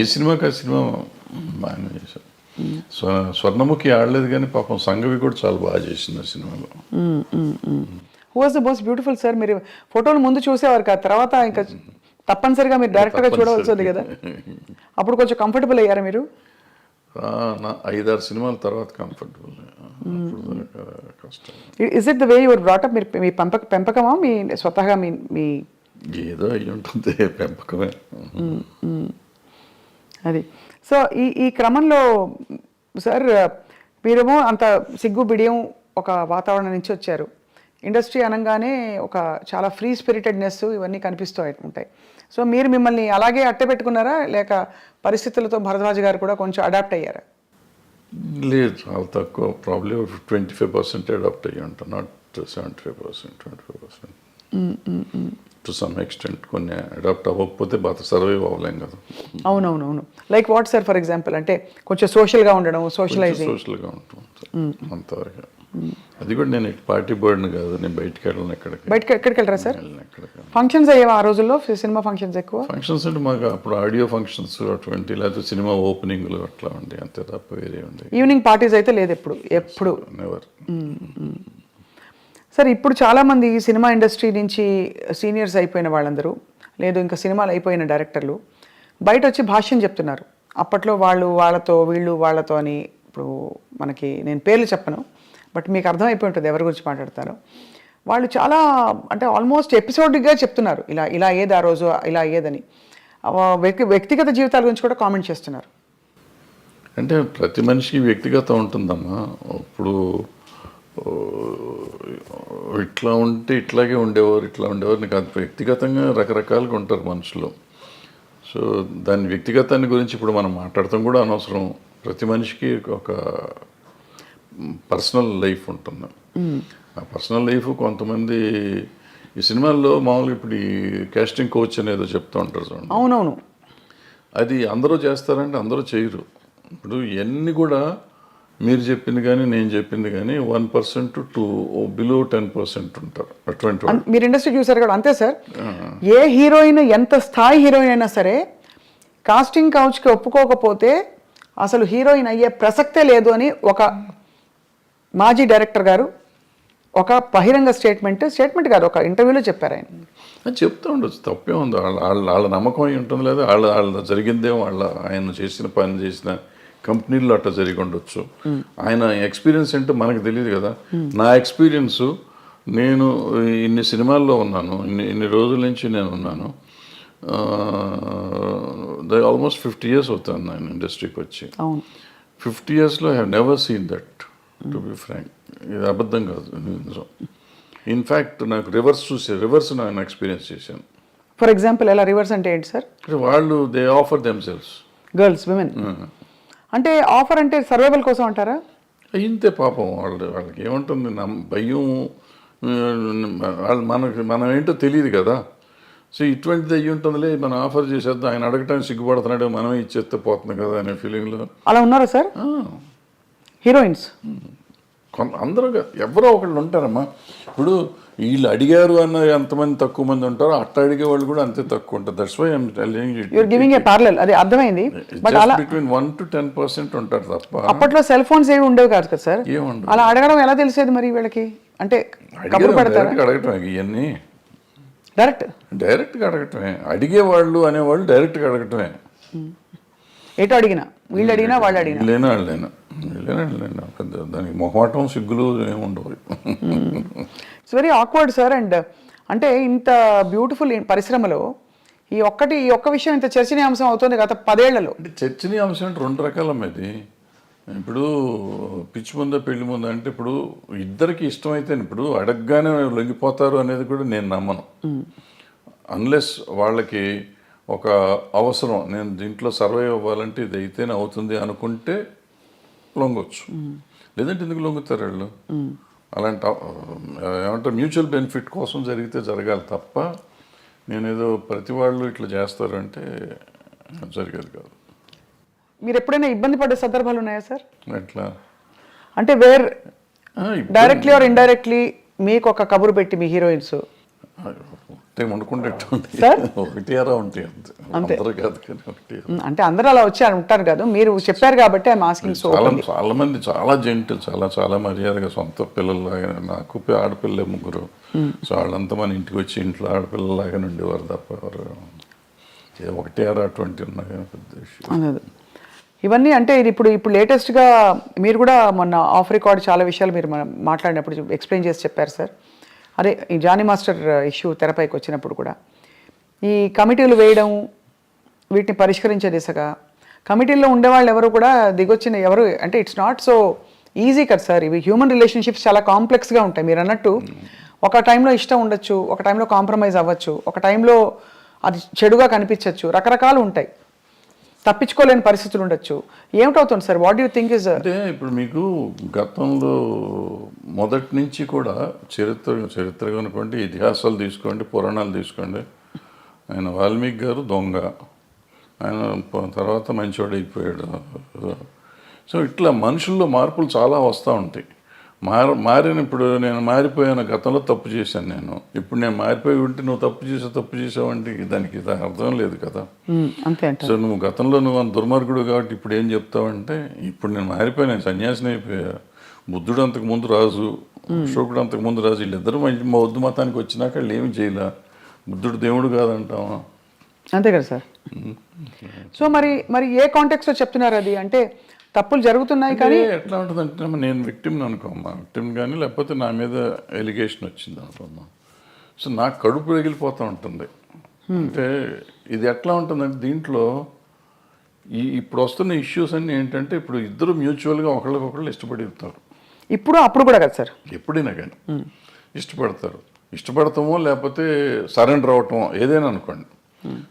ఏ సినిమాకి ఆ సినిమా బాగానే చేశారు. స్వర్ణముఖి ఆడలేదు కానీ పాపం సంగవి కూడా చాలా బాగా చేసింది ఆ సినిమాలో. Who was the most beautiful sir? మీరు ఫోటోలు ముందు చూసేవారు కదా, తర్వాత ఇంకా తప్పనిసరిగా మీరు డైరెక్ట్గా చూడవలసి ఉంది కదా, అప్పుడు కొంచెం కంఫర్టబుల్ అయ్యారా మీరు? 5-6 సినిమాల తర్వాత కంఫర్టబుల్. కష్టం. Is it the way your brought up? మీరు మీ పెంపకమా మీ స్వతహాగా మీ ఏదో అయ్యి ఉంటుంది, పెంపకమే అది. సో ఈ క్రమంలో సార్ మీరేమో అంత సిగ్గు బిడియం ఒక వాతావరణం నుంచి వచ్చారు. ఇండస్ట్రీ అనగానే ఒక చాలా ఫ్రీ స్పిరిటెడ్నెస్ ఇవన్నీ కనిపిస్తూ ఉంటాయి. సో మీరు మిమ్మల్ని అలాగే అట్టపెట్టుకున్నారా, లేక పరిస్థితులతో భరద్వాజ్ గారు కూడా కొంచెం అడాప్ట్ అయ్యారా? లేదు, చాలా తక్కువ. ప్రాబ్లీ 25% అడాప్ట్ అయ్యి ఉంటాను, నాట్ 75%, 25%. టు సమ్ ఎక్స్టెంట్ కొన్ని అడాప్ట్ అవ్వకపోతే బాగా సర్వైవ్ అవ్వలేం కదా. అవునవునవును. Like what sir for example? అంటే కొంచెం సోషల్గా ఉండడం, సోషల్గా ఉంటుంది అంతవరకు. అది కూడా నేను పార్టీ బర్డ్ని కాదు, నేను బయటకు వెళ్ళను. ఎక్కడికి వెళ్ళరా సార్? ఫంక్షన్స్ అయ్యేవా ఆ రోజుల్లో? సినిమా ఫంక్షన్స్ ఎక్కువ? ఫంక్షన్స్ అంటే మాకు అప్పుడు ఆడియో ఫంక్షన్స్ అటువంటి, లేకపోతే సినిమా ఓపెనింగ్లు అట్లా ఉండే, అంతే తప్ప వేరే ఉండే. ఈవినింగ్ పార్టీస్ అయితే లేదు ఎప్పుడు? నెవర్. సార్ ఇప్పుడు చాలామంది సినిమా ఇండస్ట్రీ నుంచి సీనియర్స్ అయిపోయిన వాళ్ళందరూ, లేదు ఇంకా సినిమాలు అయిపోయిన డైరెక్టర్లు బయట వచ్చి భాష్యం చెప్తున్నారు. అప్పట్లో వాళ్ళతో వీళ్ళు వాళ్ళతో అని. ఇప్పుడు మనకి నేను పేర్లు చెప్పను, బట్ మీకు అర్థమైపోయి ఉంటుంది ఎవరి గురించి మాట్లాడతారో. వాళ్ళు చాలా అంటే ఆల్మోస్ట్ ఎపిసోడిక్గా చెప్తున్నారు, ఇలా అయ్యేది ఆ రోజు, ఇలా అయ్యేదని. వ్యక్తిగత జీవితాల గురించి కూడా కామెంట్ చేస్తున్నారు. అంటే ప్రతి మనిషికి వ్యక్తిగతం ఉంటుందమ్మా. ఇప్పుడు ఓ, ఇట్లా ఉంటే ఇట్లాగే ఉండేవారు, ఇట్లా ఉండేవారు కాదు. వ్యక్తిగతంగా రకరకాలుగా ఉంటారు మనుషులు. సో దాని వ్యక్తిగతాన్ని గురించి ఇప్పుడు మనం మాట్లాడటం కూడా అనవసరం. ప్రతి మనిషికి ఒక పర్సనల్ లైఫ్ ఉంటుంది. ఆ పర్సనల్ లైఫ్ కొంతమంది ఈ సినిమాల్లో మామూలుగా ఇప్పుడు ఈ కాస్టింగ్ కోచ్ అనేదో చెప్తూ ఉంటారు చూడండి. అవునవును. అది అందరూ చేస్తారంటే అందరూ చేయరు. ఇప్పుడు ఇవన్నీ కూడా మీరు చెప్పింది కానీ నేను చెప్పింది కానీ 1% టు బిలో 10% ఉంటారు అటువంటి వాళ్ళు. మీరు ఇండస్ట్రీ చూసారు కదా, అంతే సార్. ఏ హీరోయిన్ ఎంత స్థాయి హీరోయిన్ అయినా సరే కాస్టింగ్ కౌచ్కి ఒప్పుకోకపోతే అసలు హీరోయిన్ అయ్యే ప్రసక్తే లేదు అని ఒక మాజీ డైరెక్టర్ గారు ఒక బహిరంగ స్టేట్మెంట్ కాదు, ఒక ఇంటర్వ్యూలో చెప్పారు ఆయన. అది చెప్తూ ఉండొచ్చు, తప్పే ఉంది. వాళ్ళ నమ్మకం అయి ఉంటుంది, లేదా వాళ్ళ జరిగిందే, ఆయన చేసిన పని చేసిన కంపెనీల్లో అట్లా జరిగి ఉండొచ్చు. ఆయన ఎక్స్పీరియన్స్ ఏంటో మనకు తెలియదు కదా. నా ఎక్స్పీరియన్స్, నేను ఇన్ని సినిమాల్లో ఉన్నాను, ఇన్ని రోజుల నుంచి నేను ఉన్నాను. ఆల్మోస్ట్ 50 years అవుతాను నేను ఇండస్ట్రీకి వచ్చి. 50 yearsలో I have never seen that, to be frank. ఇది అబద్ధం కాదు, నిజం. ఇన్ఫ్యాక్ట్ నాకు రివర్స్ నేను ఎక్స్పీరియన్స్ చేశాను. ఫర్ ఎగ్జాంపుల్ ఎలా రివర్స్ అంటే ఏంటి సార్? వాళ్ళు they offer themselves, girls, women. అంటే ఆఫర్ అంటే సర్వైవల్ కోసం అంటారా? ఇంతే పాపం. వాళ్ళకి ఏముంటుంది, భయం. మనం ఏంటో తెలియదు కదా. సో ఇటువంటిది అయ్యి ఉంటుందిలే, మనం ఆఫర్ చేసేద్దాం, ఆయన అడగటానికి సిగ్గుపడుతున్నాడు, మనమే ఇచ్చేస్తే పోతుంది కదా అనే ఫీలింగ్లో. అలా ఉన్నారా సార్ హీరోయిన్స్? అందరూ ఎవరో ఒకళ్ళు ఉంటారమ్మా. ఇప్పుడు వీళ్ళు అడిగారు అన్న ఎంతమంది తక్కువ మంది ఉంటారో అట్లా అడిగే వాళ్ళు కూడా అంతే తక్కువ ఉంటారు. That's why I'm telling you. You're giving a parallel, అది అర్థమైంది. బట్ అలా బిట్వీన్ 1 to 10% ఉంటారు తప్ప. అప్పట్లో సెల్ ఫోన్స్ ఏవి ఉండేవి కాదు కదా సార్. ఏముండదు. అలా అడగడం ఎలా తెలిసేది మరి వీళ్ళకి? అంటే కబురు పెడతారా? అడగటం ఇవన్నీ డైరెక్ట్గా అడగటమే. అడిగేవాళ్ళు అనేవాళ్ళు డైరెక్ట్గా అడగటమే. ఎటు అడిగినా, వీళ్ళు అడిగినా వాళ్ళు అడిగినా, వాళ్ళైనా దానికి మొహమాటం సిగ్గులు ఏముండవు. It's very awkward sir. And అంటే ఇంత బ్యూటిఫుల్ పరిశ్రమలో ఈ ఒక్క విషయం ఇంత చర్చనీయాంశం అవుతుంది గత 10 ఏళ్లలో. అంటే చర్చనీయాంశం అంటే 2 రకాలమ్మది. ఇప్పుడు పిచ్చి ముందా పెళ్లి ముందా అంటే ఇప్పుడు ఇద్దరికి ఇష్టమైతే ఇప్పుడు అడగగానే లొంగిపోతారు అనేది కూడా నేను నమ్మను. అన్లెస్ వాళ్ళకి ఒక అవసరం, నేను దీంట్లో సర్వైవ్ అవ్వాలంటే ఇది అయితేనే అవుతుంది అనుకుంటే లొంగొచ్చు. లేదంటే ఎందుకు లొంగుతారు వాళ్ళు? అలాంటి ఏమంటారు, మ్యూచువల్ బెనిఫిట్ కోసం జరిగితే జరగాలి తప్ప నేనేదో ప్రతి వాళ్ళు ఇట్లా చేస్తారంటే జరిగేది కాదు. మీరు ఎప్పుడైనా ఇబ్బంది పడే సందర్భాలు ఉన్నాయా సార్? ఎట్లా అంటే వేర్ డైరెక్ట్లీ ఆర్ ఇండైరెక్ట్లీ మీకు ఒక కబురు పెట్టి మీ హీరోయిన్స్ వండుకుంటే ఒకటి అరా ఉంటాయి అంతే కాదు కానీ ఒకటి. అంటే అందరూ అలా వచ్చి ఉంటారు కదా, మీరు చెప్పారు కాబట్టి ఐఎమ్ ఆస్కింగ్. సో చాలా మంది చాలా జెంటిల్, చాలా మర్యాదగా సొంత పిల్లల్లాగా. నాకు ఆడపిల్లలే 3. సో వాళ్ళంతా మన ఇంటికి వచ్చి ఇంట్లో ఆడపిల్లలాగానే ఉండేవారు తప్ప ఎవరు ఒకటి అరా అటువంటి ఉన్నా కానీ పెద్ద విషయం. ఇవన్నీ అంటే ఇది ఇప్పుడు లేటెస్ట్గా మీరు కూడా మొన్న ఆఫ్ రికార్డ్ చాలా విషయాలు మీరు మాట్లాడినప్పుడు ఎక్స్ప్లెయిన్ చేసి చెప్పారు సార్. అదే ఈ జానీ మాస్టర్ ఇష్యూ తెరపైకి వచ్చినప్పుడు కూడా ఈ కమిటీలు వేయడం, వీటిని పరిష్కరించే దిశగా కమిటీల్లో ఉండేవాళ్ళు ఎవరు కూడా దిగొచ్చిన ఎవరు అంటే ఇట్స్ నాట్ సో ఈజీ కదా సార్. ఇవి హ్యూమన్ రిలేషన్షిప్స్ చాలా కాంప్లెక్స్గా ఉంటాయి. మీరు అన్నట్టు ఒక టైంలో ఇష్టం ఉండొచ్చు, ఒక టైంలో కాంప్రమైజ్ అవ్వచ్చు, ఒక టైంలో అది చెడుగా కనిపించవచ్చు, రకరకాలు ఉంటాయి, తప్పించుకోలేని పరిస్థితులు ఉండొచ్చు. ఏమిటవుతుంది sir? What you think is? అంటే ఇప్పుడు మీకు గతంలో మొదటి నుంచి కూడా చరిత్రగా ఉన్నటువంటి ఇతిహాసాలు తీసుకోండి, పురాణాలు తీసుకోండి. ఆయన వాల్మీకి గారు దొంగ, ఆయన తర్వాత మంచివాడు అయిపోయాడు. సో ఇట్లా మనుషుల్లో మార్పులు చాలా వస్తూ ఉంటాయి. మారిన ఇప్పుడు నేను మారిపోయాను, గతంలో తప్పు చేశాను నేను, ఇప్పుడు నేను మారిపోయి ఉంటే నువ్వు తప్పు చేసావంటే దానికి అర్థం లేదు కదా. సో నువ్వు గతంలో నువ్వు దుర్మార్గుడు కాబట్టి ఇప్పుడు ఏం చెప్తావంటే ఇప్పుడు నేను మారిపోయాను, నేను సన్యాసిని అయిపోయా. బుద్ధుడు అంతకు ముందు రాజు, అశోకుడు అంతకు ముందు రాజు, వీళ్ళిద్దరూ బౌద్ధ మతానికి వచ్చినాక వాళ్ళు ఏమి చేయలే. బుద్ధుడు దేవుడు కాదంటావా? అంతే కదా సార్. సో మరి ఏ కాంటెక్స్లో చెప్తున్నారు అది? అంటే తప్పులు జరుగుతున్నాయి కానీ ఎట్లా ఉంటుందంటే నేను విక్టిమ్ని అనుకోమ్మా, విక్టిమ్ కానీ లేకపోతే నా మీద ఎలిగేషన్ వచ్చింది అనుకోమ్మా. సో నాకు కడుపు రగిలిపోతూ ఉంటుంది. అంటే ఇది ఎట్లా ఉంటుందంటే దీంట్లో ఇప్పుడు వస్తున్న ఇష్యూస్ అన్నీ ఏంటంటే ఇప్పుడు ఇద్దరు మ్యూచువల్గా ఒకళ్ళకొకళ్ళు ఇష్టపడతారు. ఇప్పుడు అప్పుడు కూడా కదా సార్? ఎప్పుడైనా కానీ ఇష్టపడతారు. ఇష్టపడతామో లేకపోతే సరెండర్ అవటమో ఏదైనా అనుకోండి.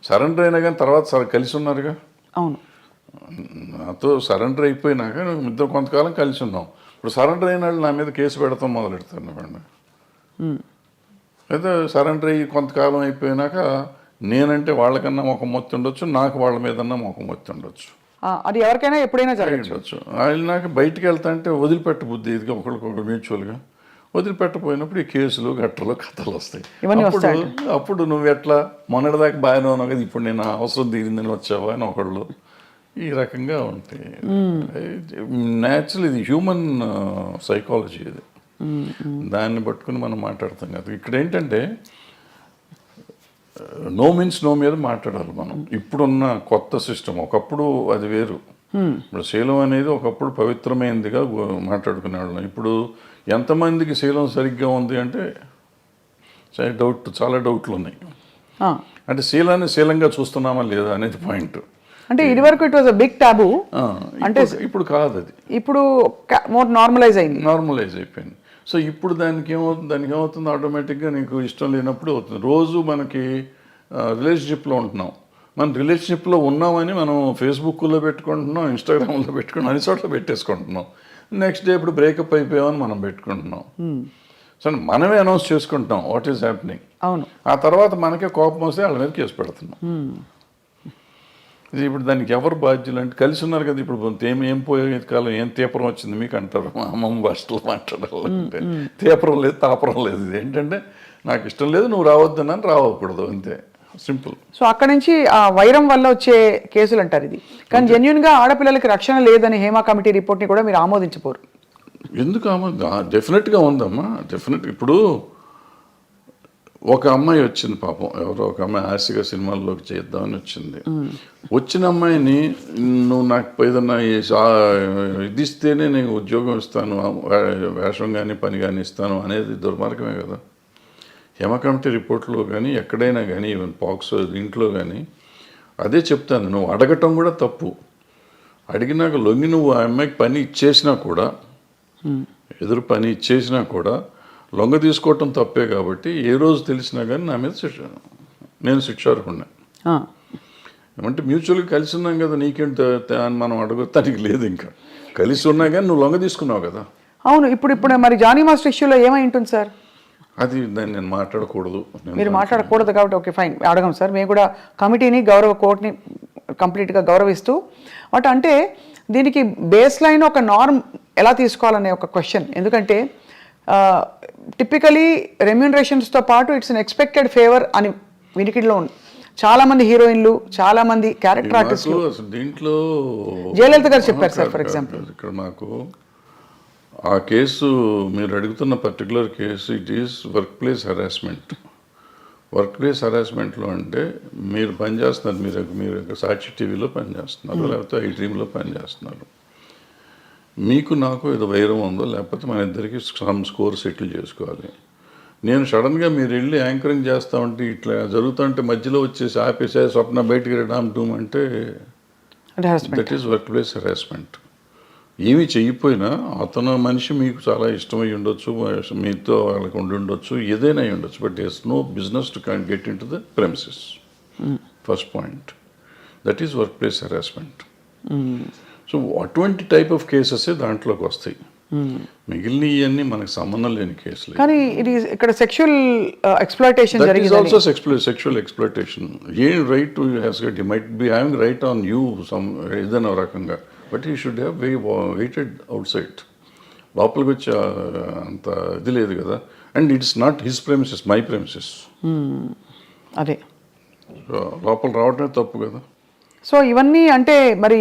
సరెండర్ అయినా కానీ తర్వాత కలిసి ఉన్నారుగా. అవును. నాతో సరెండర్ అయిపోయినాక ఇద్దరు కొంతకాలం కలిసి ఉన్నాం. ఇప్పుడు సరెండర్ అయిన వాళ్ళు నా మీద కేసు పెడతాం మొదలెడతాను అనుకోండి. అయితే సరెండర్ అయ్యి కొంతకాలం అయిపోయినాక నేనంటే వాళ్ళకన్నా మొఖం మొత్తి ఉండొచ్చు, నాకు వాళ్ళ మీదన్నా మొఖం మొత్తి ఉండొచ్చు. అది ఎవరికైనా ఎప్పుడైనా జరగచ్చు. వాళ్ళు నాకు బయటికి వెళ్తా అంటే వదిలిపెట్ట బుద్ధి ఇదిగా ఒకరికొకరు మ్యూచువల్గా వదిలిపెట్టపోయినప్పుడు ఈ కేసులు గట్టలు కథలు వస్తాయి. అప్పుడు నువ్వు ఎట్లా మొన్నటిదాకా బాగానే ఉన్నావు కదా, ఇప్పుడు నేను అవసరం తీరిందని వచ్చావా అని ఒకళ్ళు ఈ రకంగా ఉంటాయి. న్యాచురల్ ఇది హ్యూమన్ సైకాలజీ ఇది. దాన్ని పట్టుకుని మనం మాట్లాడతాం కదా. ఇక్కడ ఏంటంటే నో మీన్స్ నో మీద మాట్లాడాలి మనం. ఇప్పుడున్న కొత్త సిస్టమ్ ఒకప్పుడు అది వేరు. ఇప్పుడు శీలం అనేది ఒకప్పుడు పవిత్రమైనదిగా మాట్లాడుకునేవాళ్ళం. ఇప్పుడు ఎంతమందికి శీలం సరిగ్గా ఉంది అంటే చాలా డౌట్లు ఉన్నాయి. అంటే శీలాన్ని శీలంగా చూస్తున్నామా లేదా అనేది పాయింట్. అంటే ఇది వరకు ఇట్ వాజ్ అ బిగ్ టాబు. అంటే ఇప్పుడు కాదు, అది ఇప్పుడు మోర్ నార్మలైజ్ అయిపోయింది. సో ఇప్పుడు దానికి ఏమవుతుంది ఆటోమేటిక్గా నీకు ఇష్టం లేనప్పుడు అవుతుంది. రోజు మనకి రిలేషన్షిప్లో ఉంటున్నాం, మనం రిలేషన్షిప్లో ఉన్నామని మనం ఫేస్బుక్లో పెట్టుకుంటున్నాం, ఇన్స్టాగ్రామ్లో పెట్టుకుంటున్నాం, అన్ని చోట్ల పెట్టేసుకుంటున్నాం. నెక్స్ట్ డే ఇప్పుడు బ్రేకప్ అయిపోయామని మనం పెట్టుకుంటున్నాం. సో మనమే అనౌన్స్ చేసుకుంటున్నాం వాట్ ఈస్ హ్యాపెనింగ్. అవును. ఆ తర్వాత మనకే కోపం వస్తే వాళ్ళ మీద కేసు పెడుతున్నాం. ఇది ఇప్పుడు దానికి ఎవరు బాధ్యులు అంటే కలిసి ఉన్నారు కదా. ఇప్పుడు ఏం పోయే కాలం ఏం తీపరం వచ్చింది మీకు అంటారు మా అమ్మమ్మ భాషలో మాట్లాడాలంటే. తీపరం లేదు, తాపరం లేదు. ఇది ఏంటంటే నాకు ఇష్టం లేదు, నువ్వు రావద్దన్నాను, రావకూడదు, అంతే, సింపుల్. సో అక్కడ నుంచి ఆ వైరం వల్ల వచ్చే కేసులు అంటారు ఇది. కానీ జెన్యున్గా ఆడపిల్లలకి రక్షణ లేదని హేమా కమిటీ రిపోర్ట్ని కూడా మీరు ఆమోదించపోరు. ఎందుకు డెఫినెట్గా ఉందమ్మా, డెఫినెట్. ఇప్పుడు ఒక అమ్మాయి వచ్చింది పాపం, ఎవరో ఒక అమ్మాయి ఆశగా సినిమాల్లోకి చేద్దామని వచ్చింది. వచ్చిన అమ్మాయిని నువ్వు నాకు ఏదన్నా ఇది ఇస్తేనే నేను ఉద్యోగం ఇస్తాను, వేషం కానీ పని కానీ ఇస్తాను అనేది దుర్మార్గమే కదా. హేమ కమిటీ రిపోర్ట్లో కానీ ఎక్కడైనా కానీ ఈవెన్ పాక్స్ దీంట్లో కానీ అదే చెప్తాను. నువ్వు అడగటం కూడా తప్పు. అడిగినాక లొంగి నువ్వు ఆ అమ్మాయికి పని ఇచ్చేసినా కూడా, ఎదురు పని ఇచ్చేసినా కూడా లొంగ తీసుకోవటం తప్పే. కాబట్టి ఏ రోజు తెలిసినా కానీ నా మీద నేను శిక్షార్హుడిని. ఏమంటే మ్యూచువల్గా కలిసి ఉన్నాం కదా, నీకేంటి అని మనం అడగటానికి లేదు. ఇంకా కలిసి ఉన్నా కానీ నువ్వు లొంగ తీసుకున్నావు కదా. అవును. ఇప్పుడు మరి జానీ మాస్టర్ ఇష్యూలో ఏమై ఉంటుంది సార్? అది దాన్ని నేను మాట్లాడకూడదు. మీరు మాట్లాడకూడదు కాబట్టి ఓకే ఫైన్, అడగం సార్. మేము కూడా కమిటీని కోర్టుని కంప్లీట్గా గౌరవిస్తూ అంటే దీనికి బేస్ లైన్ ఒక నార్మ్ ఎలా తీసుకోవాలనే ఒక క్వశ్చన్. ఎందుకంటే టిపికలీ రెమ్యూనరేషన్స్తో పాటు ఇట్స్ అన్ ఎక్స్పెక్టెడ్ ఫేవర్ అని వినికిడిలో ఉంది. చాలామంది హీరోయిన్లు, చాలామంది క్యారెక్టర్ ఆర్టిస్టులు దీంట్లో జయలలిత గారు చెప్పారు సార్. ఫర్ ఎగ్జాంపుల్ ఇక్కడ మాకు ఆ కేసు మీరు అడుగుతున్న particular case it is work place harassment. Work place హెరాస్మెంట్లో అంటే మీరు పనిచేస్తున్నారు, మీరు సాక్షి టీవీలో పనిచేస్తున్నారు, లేకపోతే ఐ డ్రీమ్లో పనిచేస్తున్నారు. మీకు నాకు ఏదో వైరం ఉందో, లేకపోతే మన ఇద్దరికి సమ్ స్కోర్ సెటిల్ చేసుకోవాలి. నేను సడన్గా మీరు వెళ్ళి యాంకరింగ్ చేస్తా ఉంటే ఇట్లా జరుగుతుంటే మధ్యలో వచ్చేసి ఆపేసే స్వప్న బయటికి రామ్ టూమ్ అంటే that is work place harassment. ఏమీ చెయ్యిపోయినా అతను మనిషి మీకు చాలా ఇష్టమై ఉండొచ్చు, మీతో వాళ్ళకి ఉండి ఉండొచ్చు, ఏదైనా అయి ఉండొచ్చు, but it's no business to can get in to the premises. First point, that is work place harassment. So అటువంటి టైప్ ఆఫ్ కేసెస్ దాంట్లోకి వస్తాయి. మిగిలిన ఇవన్నీ మనకు సంబంధం లేని కేసులు. కానీ ఇది ఇక్కడ సెక్షువల్ ఎక్స్‌ప్లాయిటేషన్ జరిగింది. That is also sexual exploitation. ఏం right to has get, he might be having right on you some ఏదైనా రకంగా, but he should have waited outside. లోపలికి వచ్చి అంత ఇది లేదు కదా. And it's not his premises, my premises. అదే లోపల రావటమే తప్పు కదా. సో ఇవన్నీ అంటే మరి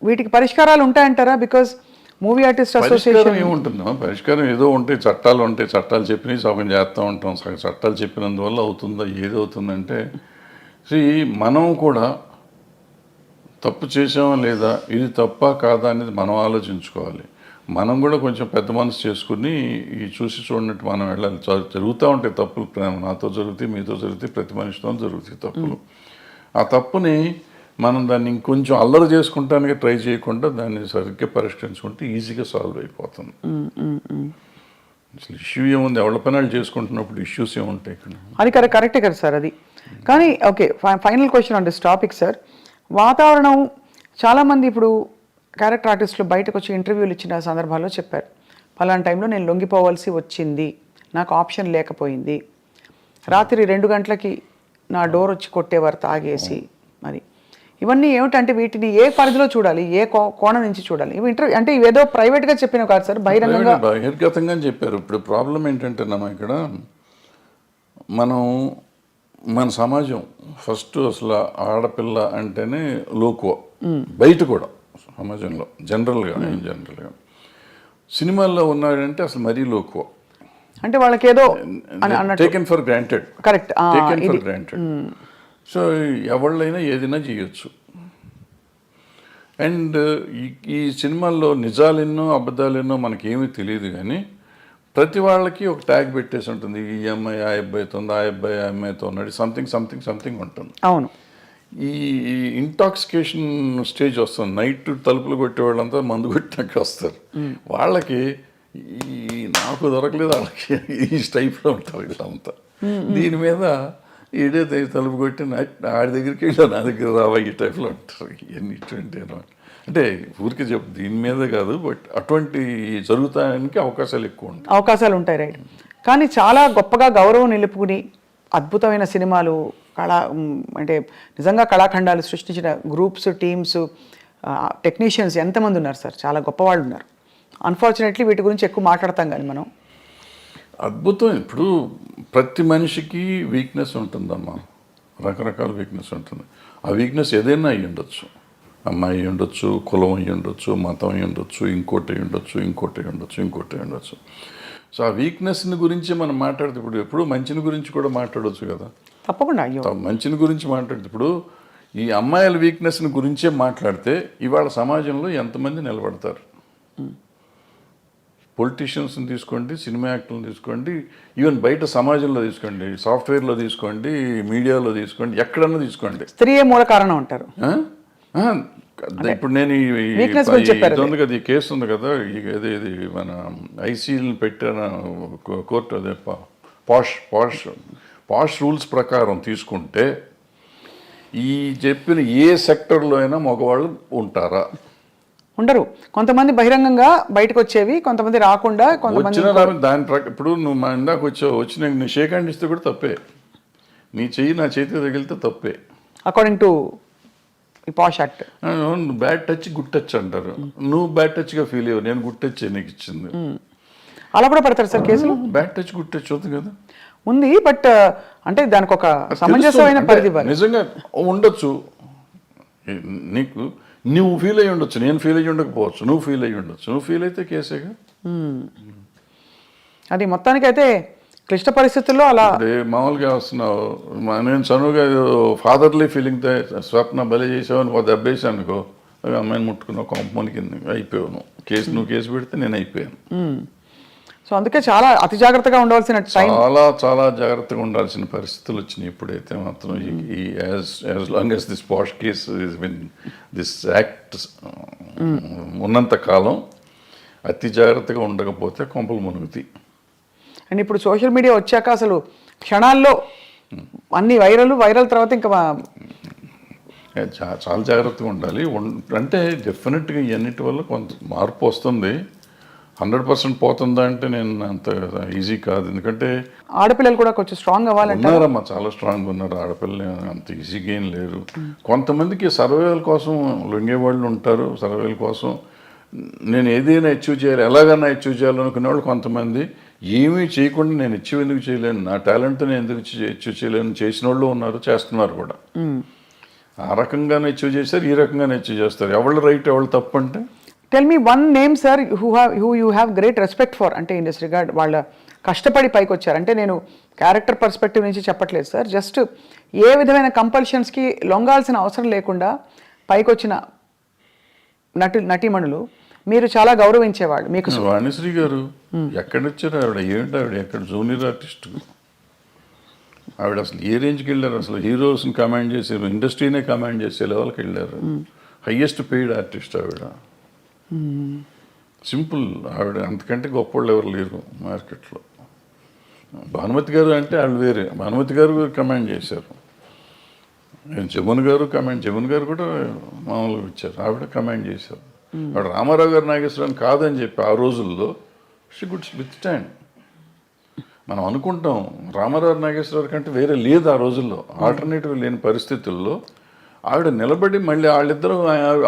వీటికి పరిష్కారాలు ఉంటాయంటారా? బికాజ్ మూవీ ఆర్టిస్ట్ అసోసియేషన్ ఏముంటుందా పరిష్కారం? ఏదో ఉంటాయి, చట్టాలు ఉంటాయి, చట్టాలు చెప్పినవి సగం చేస్తూ ఉంటాం. చట్టాలు చెప్పినందువల్ల అవుతుందా? ఏది అవుతుందంటే మనం కూడా తప్పు చేసామా లేదా, ఇది తప్ప కాదా అనేది మనం ఆలోచించుకోవాలి. మనం కూడా కొంచెం పెద్ద మనసు చేసుకుని ఈ చూసి చూడనట్టు మనం వెళ్ళాలి. జరుగుతూ ఉంటాయి తప్పులు, నాతో జరుగుతాయి, మీతో జరుగుతాయి, ప్రతి మనిషితో జరుగుతాయి తప్పులు. ఆ తప్పుని మనం దాన్ని ఇంకొంచెం అల్లరి చేసుకుంటానికి ట్రై చేయకుండా దాన్ని సరిగ్గా పరిష్కరించుకుంటే ఈజీగా సాల్వ్ అయిపోతుంది. అసలు ఇష్యూ ఏముంది, ఎవరి పనులు చేసుకుంటున్నప్పుడు ఇష్యూస్ ఏముంటాయి ఇక్కడ? అది కరెక్టే కదా సార్ అది. కానీ okay, final question on this topic sir. వాతావరణం చాలామంది ఇప్పుడు క్యారెక్టర్ ఆర్టిస్టులు బయటకు వచ్చి ఇంటర్వ్యూలు ఇచ్చిన సందర్భాల్లో చెప్పారు, ఫలానా టైంలో నేను లొంగిపోవాల్సి వచ్చింది, నాకు ఆప్షన్ లేకపోయింది, రాత్రి 2 గంటలకి నా డోర్ వచ్చి కొట్టేవారు తాగేసి. మరి ఇవన్నీ ఏమిటంటే వీటిని ఏ పరిధిలో చూడాలి, ఏ కోణం నుంచి చూడాలి? ఇవి ఇంటర్వ్యూ అంటే ఇవేదో ప్రైవేట్గా చెప్పినవి కాదు సార్, బహిర్గతంగా చెప్పారు. ఇప్పుడు ప్రాబ్లం ఏంటంటే ఇక్కడ మన సమాజం ఫస్ట్ అసలు ఆడపిల్ల అంటేనే లోకువ, బయట కూడా సమాజంలో జనరల్గా సినిమాల్లో ఉన్నాడంటే అసలు మరీ లోకువ, అంటే వాళ్ళకి ఏదో taken for granted. Correct, taken for granted. So ఎవళ్ళైనా ఏదైనా చేయొచ్చు. అండ్ ఈ సినిమాల్లో నిజాలెన్నో అబద్ధాలెన్నో మనకేమీ తెలియదు, కానీ ప్రతి వాళ్ళకి ఒక ట్యాగ్ పెట్టేసి ఉంటుంది, ఈ అమ్మాయి ఆ అబ్బాయితో ఉంది, ఆ అబ్బాయి ఆ అమ్మాయితో ఉన్నాడు, సంథింగ్ ఉంటుంది. అవును. ఈ ఇంటాక్సికేషన్ స్టేజ్ వస్తుంది, నైట్ తలుపులు కొట్టే వాళ్ళంతా మందు కొట్టినాక వస్తారు. వాళ్ళకి నాకు దొరకలేదు, వాళ్ళకి ఈ టైప్లో ఉంటారు వీళ్ళంతా. దీని మీద ఈడే తలుపు కొట్టి ఆడి దగ్గరికి వెళ్ళి నా దగ్గర రావా ఈ టైప్లో ఉంటారు. ఇవన్నీ ఇటువంటి అంటే ఊరికి చెప్పు, దీని మీద కాదు, బట్ అటువంటి జరుగుతానికి అవకాశాలు ఎక్కువ ఉంటాయి. అవకాశాలు ఉంటాయి, రైట్. కానీ చాలా గొప్పగా గౌరవం నిలుపుకుని అద్భుతమైన సినిమాలు అంటే నిజంగా కళాఖండాలు సృష్టించిన గ్రూప్స్, టీమ్స్, టెక్నీషియన్స్ ఎంతమంది ఉన్నారు సార్, చాలా గొప్ప వాళ్ళు ఉన్నారు. అన్ఫార్చునేట్లీ వీటి గురించి ఎక్కువ మాట్లాడతాం కానీ మనం. అద్భుతం. ఇప్పుడు ప్రతి మనిషికి వీక్నెస్ ఉంటుందమ్మా, రకరకాల వీక్నెస్ ఉంటుంది. ఆ వీక్నెస్ ఏదైనా అయ్యి ఉండొచ్చు, అమ్మాయి అయ్యి ఉండొచ్చు, కులం అయ్యి ఉండొచ్చు, మతం అయ్యి ఉండొచ్చు, ఇంకోటి అయ్యి ఉండొచ్చు. సో ఆ వీక్నెస్ని గురించి మనం మాట్లాడితే ఇప్పుడు ఎప్పుడు మంచిని గురించి కూడా మాట్లాడవచ్చు కదా. తప్పకుండా. మంచిని గురించి మాట్లాడితే ఇప్పుడు ఈ అమ్మాయిల వీక్నెస్ని గురించే మాట్లాడితే ఇవాళ సమాజంలో ఎంతమంది నిలబడతారు? పొలిటీషియన్స్ని తీసుకోండి, సినిమా యాక్టర్లను తీసుకోండి, ఈవెన్ బయట సమాజంలో తీసుకోండి, సాఫ్ట్వేర్లో తీసుకోండి, మీడియాలో తీసుకోండి, ఎక్కడన్నా తీసుకోండి, స్త్రీయే మూల కారణం అంటారు. ఇప్పుడు నేను ఇది ఉంది కదా, ఈ కేసు ఉంది కదా, ఇది మన ఐసీఎల్ని పెట్టిన కోర్టు, అదే పాష్ రూల్స్ ప్రకారం తీసుకుంటే ఈ చెప్పిన ఏ సెక్టర్లో అయినా మగవాళ్ళు ఉంటారా? ఉండరు. కొంతమంది బహిరంగంగా బయటకు వచ్చేవి, కొంతమంది రాకుండా, కొంతమంది దాని ఇప్పుడు నువ్వు మా ఇందాక వచ్చి నీ షేక్ హ్యాండ్ ఇస్తే కూడా తప్పే, నీ చెయ్యి నా చేతికి తగిలితే తప్పే, according to posh act. Bad touch, good touch అంటారు. నువ్వు బ్యాడ్ టచ్గా ఫీల్ అయ్యావు, నేను గుడ్ టచ్ నీకు ఇచ్చింది. అలా కూడా పడతారు సార్ కేసులు? బ్యాడ్ టచ్, గుడ్ టచ్ ఉంది కదా, ఉంది. బట్ అంటే దానికి ఒక సమంజసమైన పరిధి నిజంగా ఉండొచ్చు. నీకు నువ్వు ఫీల్ అయ్యి ఉండొచ్చు, నేను ఫీల్ అయ్యి ఉండకపోవచ్చు, నువ్వు ఫీల్ అయ్యి ఉండొచ్చు. నువ్వు ఫీల్ అయితే కేసేగా. అది మొత్తానికైతే క్లిష్ట పరిస్థితుల్లో అలా మామూలుగా వస్తున్నావు. నేను చనువుగా ఫాదర్లీ ఫీలింగ్తో స్వప్న బలి చేసావని ఒక దెబ్బేసాను అనుకో, అమ్మాయిని ముట్టుకున్నావు, కాంపౌండ్ కింద అయిపోయావు. నువ్వు కేసు పెడితే నేను అయిపోయాను. సో అందుకే చాలా అతి జాగ్రత్తగా ఉండవలసిన చాలా జాగ్రత్తగా ఉండాల్సిన పరిస్థితులు వచ్చినాయి. ఇప్పుడైతే మాత్రం ఈ as long as this posh case this act ఉన్నంత కాలం అతి జాగ్రత్తగా ఉండకపోతే కొంపలు మునుగుతాయి. అండ్ ఇప్పుడు సోషల్ మీడియా వచ్చాక అసలు క్షణాల్లో అన్ని వైరల్ తర్వాత ఇంకా చాలా జాగ్రత్తగా ఉండాలి. అంటే డెఫినెట్గా ఇవన్నిటి వల్ల కొంత మార్పు వస్తుంది. 100% పోతుందా అంటే నేను అంత ఈజీ కాదు. ఎందుకంటే ఆడపిల్లలు కూడా కొంచెం స్ట్రాంగ్ అవ్వాలంటే ఉన్నారమ్మా, చాలా స్ట్రాంగ్ ఉన్నారు. ఆడపిల్లలు అంత ఈజీగా ఏం లేరు. కొంతమందికి సర్వైవల్ కోసం లొంగేవాళ్ళు ఉంటారు. సర్వైవల్ కోసం నేను ఏదైనా అచీవ్ చేయాలి, ఎలాగైనా అచీవ్ చేయాలనుకునే వాళ్ళు కొంతమంది, ఏమీ చేయకుండా నేను అచీవ్ ఎందుకు చేయలేను, నా టాలెంట్తో నేను ఎందుకు అచీవ్ చేయలేను చేసిన వాళ్ళు ఉన్నారు, చేస్తున్నారు కూడా. ఆ రకంగానే అచీవ్ చేస్తారు, ఈ రకంగానే అచీవ్ చేస్తారు. ఎవళ్ళు రైట్ ఎవళ్ళు తప్పు అంటే tell me one name sir who you have great respect for, అంటే ఇన్ దిస్ రిగార్డ్ వాళ్ళ కష్టపడి పైకి వచ్చారు. అంటే నేను క్యారెక్టర్ పర్స్పెక్టివ్ నుంచి చెప్పట్లేదు సార్, జస్ట్ ఏ విధమైన కంపల్షన్స్కి లొంగాల్సిన అవసరం లేకుండా పైకి వచ్చిన నటీమణులు మీరు చాలా గౌరవించేవాళ్ళు. మీకు వాణిశ్రీ గారు ఎక్కడొచ్చారు? ఆవిడ ఏమిటి, ఆవిడ ఎక్కడ జూనియర్ ఆర్టిస్ట్, ఆవిడ అసలు ఏ రేంజ్కి వెళ్ళారు, అసలు హీరోస్ని కమాండ్ చేసి ఇండస్ట్రీనే కమాండ్ చేసే లెవెల్కి వెళ్ళారు. హయ్యెస్ట్ పెయిడ్ ఆర్టిస్ట్ ఆవిడ. సింపుల్, ఆవిడ అంతకంటే గొప్పవాళ్ళు ఎవరు లేరు మార్కెట్లో. భానుమతి గారు అంటే వాళ్ళు వేరే, భానుమతి గారు కమాండ్ చేశారు. జమున్ గారు కమాండ్, జమున్ గారు కూడా మామూలుగా ఇచ్చారు, ఆవిడ కమాండ్ చేశారు. ఆవిడ రామారావు గారు నాగేశ్వరరావు కాదని చెప్పి ఆ రోజుల్లో షీ గుడ్ విత్ స్టాండ్. మనం అనుకుంటాం రామారావు నాగేశ్వరరావు కంటే వేరే లేదు ఆ రోజుల్లో, ఆల్టర్నేటివ్ లేని పరిస్థితుల్లో ఆవిడ నిలబడి మళ్ళీ వాళ్ళిద్దరూ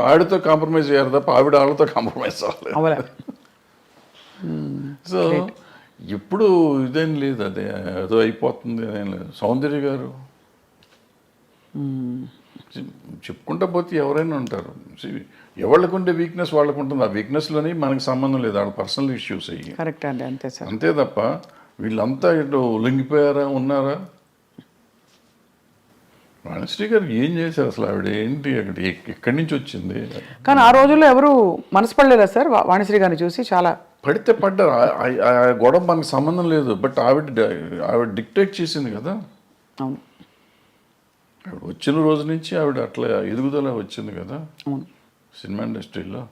ఆవిడతో కాంప్రమైజ్ అయ్యారు తప్ప ఆవిడ వాళ్ళతో కాంప్రమైజ్ అవ్వలేదు. సో ఇప్పుడు ఇదేం లేదు, అదే ఏదో అయిపోతుంది అదేం లేదు. సౌందర్య గారు చెప్పుకుంటా పోతే ఎవరైనా ఉంటారు, ఎవరికి ఉండే వీక్నెస్ వాళ్ళకు ఉంటుంది. ఆ వీక్నెస్లోని మనకి సంబంధం లేదు, వాళ్ళ పర్సనల్ ఇష్యూస్ అయ్యి. కరెక్ట్ అండి, అంతే సార్. అంతే తప్ప వీళ్ళంతా ఇటు లొంగిపోయారా ఉన్నారా? వాణిశ్రీ గారు ఏం చేశారు అసలు? ఆవిడ ఏంటి, అక్కడ ఎక్కడి నుంచి వచ్చింది? కానీ ఆ రోజుల్లో ఎవరు మనసు పడలేదా సార్ వాణిశ్రీ గారిని చూసి? చాలా పడితే పడ్డారు, ఆ గొడవ మనకు సంబంధం లేదు. బట్ ఆవిడ డిక్టేట్ చేసింది కదా. అవును, ఆవిడ వచ్చిన రోజు నుంచి ఆవిడ అట్లా ఎదుగుదల వచ్చింది కదా అవును. సినిమా ఇండస్ట్రీలో.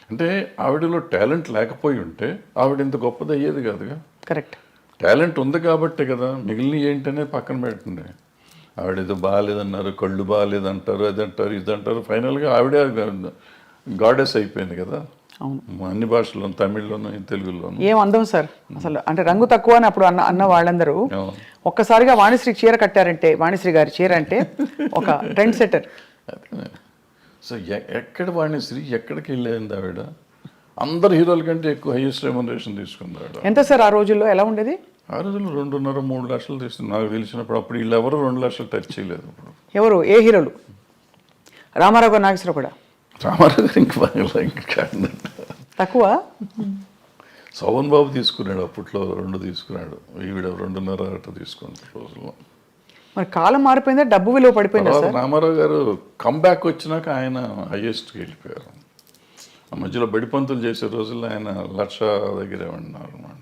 అంటే ఆవిడలో టాలెంట్ లేకపోయి ఉంటే ఆవిడ ఇంత గొప్పది అయ్యేది కాదుగా. కరెక్ట్. టాలెంట్ ఉంది కాబట్టే కదా, మిగిలిన ఏంటనే పక్కన పెట్టండి. ఆవిడ ఏదో బాగాలేదన్నారు, కళ్ళు బాగాలేదంటారు, అది అంటారు, ఇది అంటారు. ఫైనల్గా ఆవిడే గాడెస్ అయిపోయింది కదా. అవును, అన్ని భాషల్లోనూ, తమిళ్లోనూ, తెలుగులోనూ. ఏం అందం సార్ అసలు. అంటే రంగు తక్కువ అని అప్పుడు అన్న వాళ్ళందరూ ఒక్కసారిగా వాణిశ్రీ చీర కట్టారంటే, వాణిశ్రీ గారి చీర అంటే ఒక ట్రెండ్ సెటర్. సో ఎక్కడ వాణిశ్రీ ఎక్కడికి వెళ్ళేది ఆవిడ? అందరు హీరోల కంటే ఎక్కువ హైయెస్ట్ రెమ్యునరేషన్ తీసుకుంది ఆవిడ. ఎంత సార్ ఆ రోజుల్లో? ఎలా ఉండేది ఆ రోజుల్లో 2.5-3 లక్షలు తీసుకుంది నాకు తెలిసినప్పుడు. అప్పుడు వీళ్ళు ఎవరు 2 లక్షలు టచ్ చేయలేదు. అప్పుడు ఎవరు, ఏ హీరోలు? రామారావు గారు, నాగేశ్వరరావు కూడా? రామారావు గారు ఇంకా తక్కువ. శోభన్ బాబు తీసుకున్నాడు అప్పట్లో, 2 తీసుకున్నాడు. ఈవిడ 2.5 తీసుకుంది రోజుల్లో. మరి కాలం మారిపోయిందా, డబ్బు విలువ పడిపోయిందా సార్? రామారావు గారు కంబ్యాక్ వచ్చినాక ఆయన హైయెస్ట్కి వెళ్ళిపోయారు. ఆ మధ్యలో బడిపంతులు చేసే రోజుల్లో ఆయన 1,00,000 దగ్గరే ఉన్నారు అన్నమాట.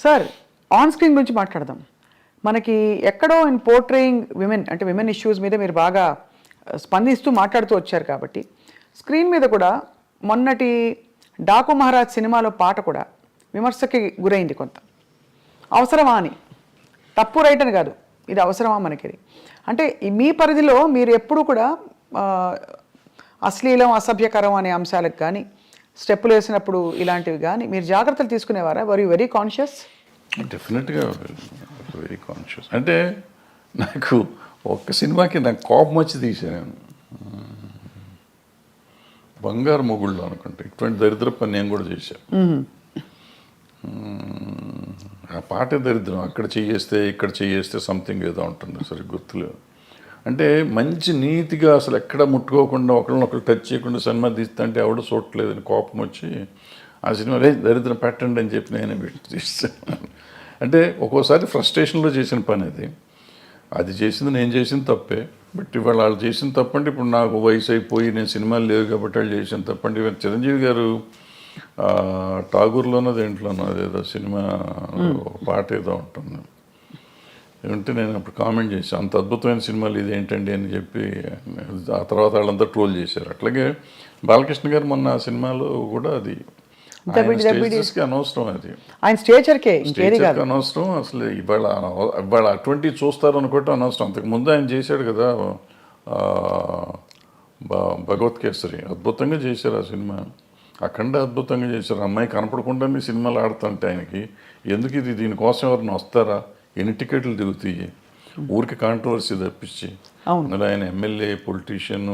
సార్, ఆన్ స్క్రీన్ గురించి మాట్లాడదాం. మనకి ఎక్కడో ఇన్ పోర్ట్రేయింగ్ విమెన్, అంటే విమెన్ ఇష్యూస్ మీద మీరు బాగా స్పందిస్తూ మాట్లాడుతూ వచ్చారు కాబట్టి, స్క్రీన్ మీద కూడా మొన్నటి డాకు మహారాజ్ సినిమాలో పాట కూడా విమర్శకి గురైంది కొంత. అవసరమా అని, తప్పు రైట్ అని కాదు, ఇది అవసరమా మనకి? అంటే మీ పరిధిలో మీరు ఎప్పుడు కూడా అశ్లీలం, అసభ్యకరం అనే అంశాలకు కానీ, స్టెప్పులు వేసినప్పుడు ఇలాంటివి కానీ మీరు జాగ్రత్తలు తీసుకునేవారా? Were you very conscious? డెఫినెట్గా వెరీ కాన్షియస్. అంటే నాకు ఒక్క సినిమాకి నాకు కోపం వచ్చి తీసాను, బంగారు మొగుళ్ళు అనుకుంటే. ఇటువంటి దరిద్ర పని నేను కూడా చేశాను. ఆ పాటే దరిద్రం. అక్కడ చేయేస్తే ఇక్కడ చేయేస్తే సంథింగ్ ఏదో ఉంటుంది, సరే గుర్తులేదు. అంటే మంచి నీతిగా అసలు ఎక్కడ ముట్టుకోకుండా ఒకరినొకరు టచ్ చేయకుండా సినిమా తీస్తుంటే ఎవడో చూడలేదని కోపం వచ్చి ఆ సినిమా దరిద్రం పెట్టండి అని చెప్పి నేనే పెట్టి తీస్తాను. అంటే ఒక్కోసారి ఫ్రస్ట్రేషన్లో చేసిన పని అది చేసింది నేను చేసిన తప్పే. బట్ ఇవాళ వాళ్ళు చేసిన తప్పంటే ఇప్పుడు నాకు వయసు అయిపోయి నేను సినిమాలు లేవు కాబట్టి వాళ్ళు చేసిన తప్పండి. ఇవాళ చిరంజీవి గారు ఠాగూర్లోనో దేంట్లోనో అదేదో సినిమా పాట ఏదో ఉంటుంది ఉంటే నేను అప్పుడు కామెంట్ చేశాను, అంత అద్భుతమైన సినిమాలు ఇది ఏంటండి అని చెప్పి. ఆ తర్వాత వాళ్ళంతా ట్రోల్ చేశారు. అట్లాగే బాలకృష్ణ గారు మొన్న ఆ సినిమాలో కూడా అది అనవసరం, అది ఆయన స్టేచర్కే అనవసరం. అసలు ఇవాళ అటువంటి చూస్తారు అనుకోవటం అనవసరం. అంతకుముందు ఆయన చేశాడు కదా భగవత్ కేసరి, అద్భుతంగా చేశారు ఆ సినిమా. అఖండ అద్భుతంగా చేశారు. అమ్మాయి కనపడకుండానే సినిమాలు ఆడుతుంటే ఆయనకి ఎందుకు ఇది, దీనికోసం ఎవరిని వస్తారా, ఎన్ని టికెట్లు దిగుతాయి, ఊరికి కాంట్రవర్సీ తప్పించి. అందులో ఆయన ఎమ్మెల్యే, పొలిటీషియన్,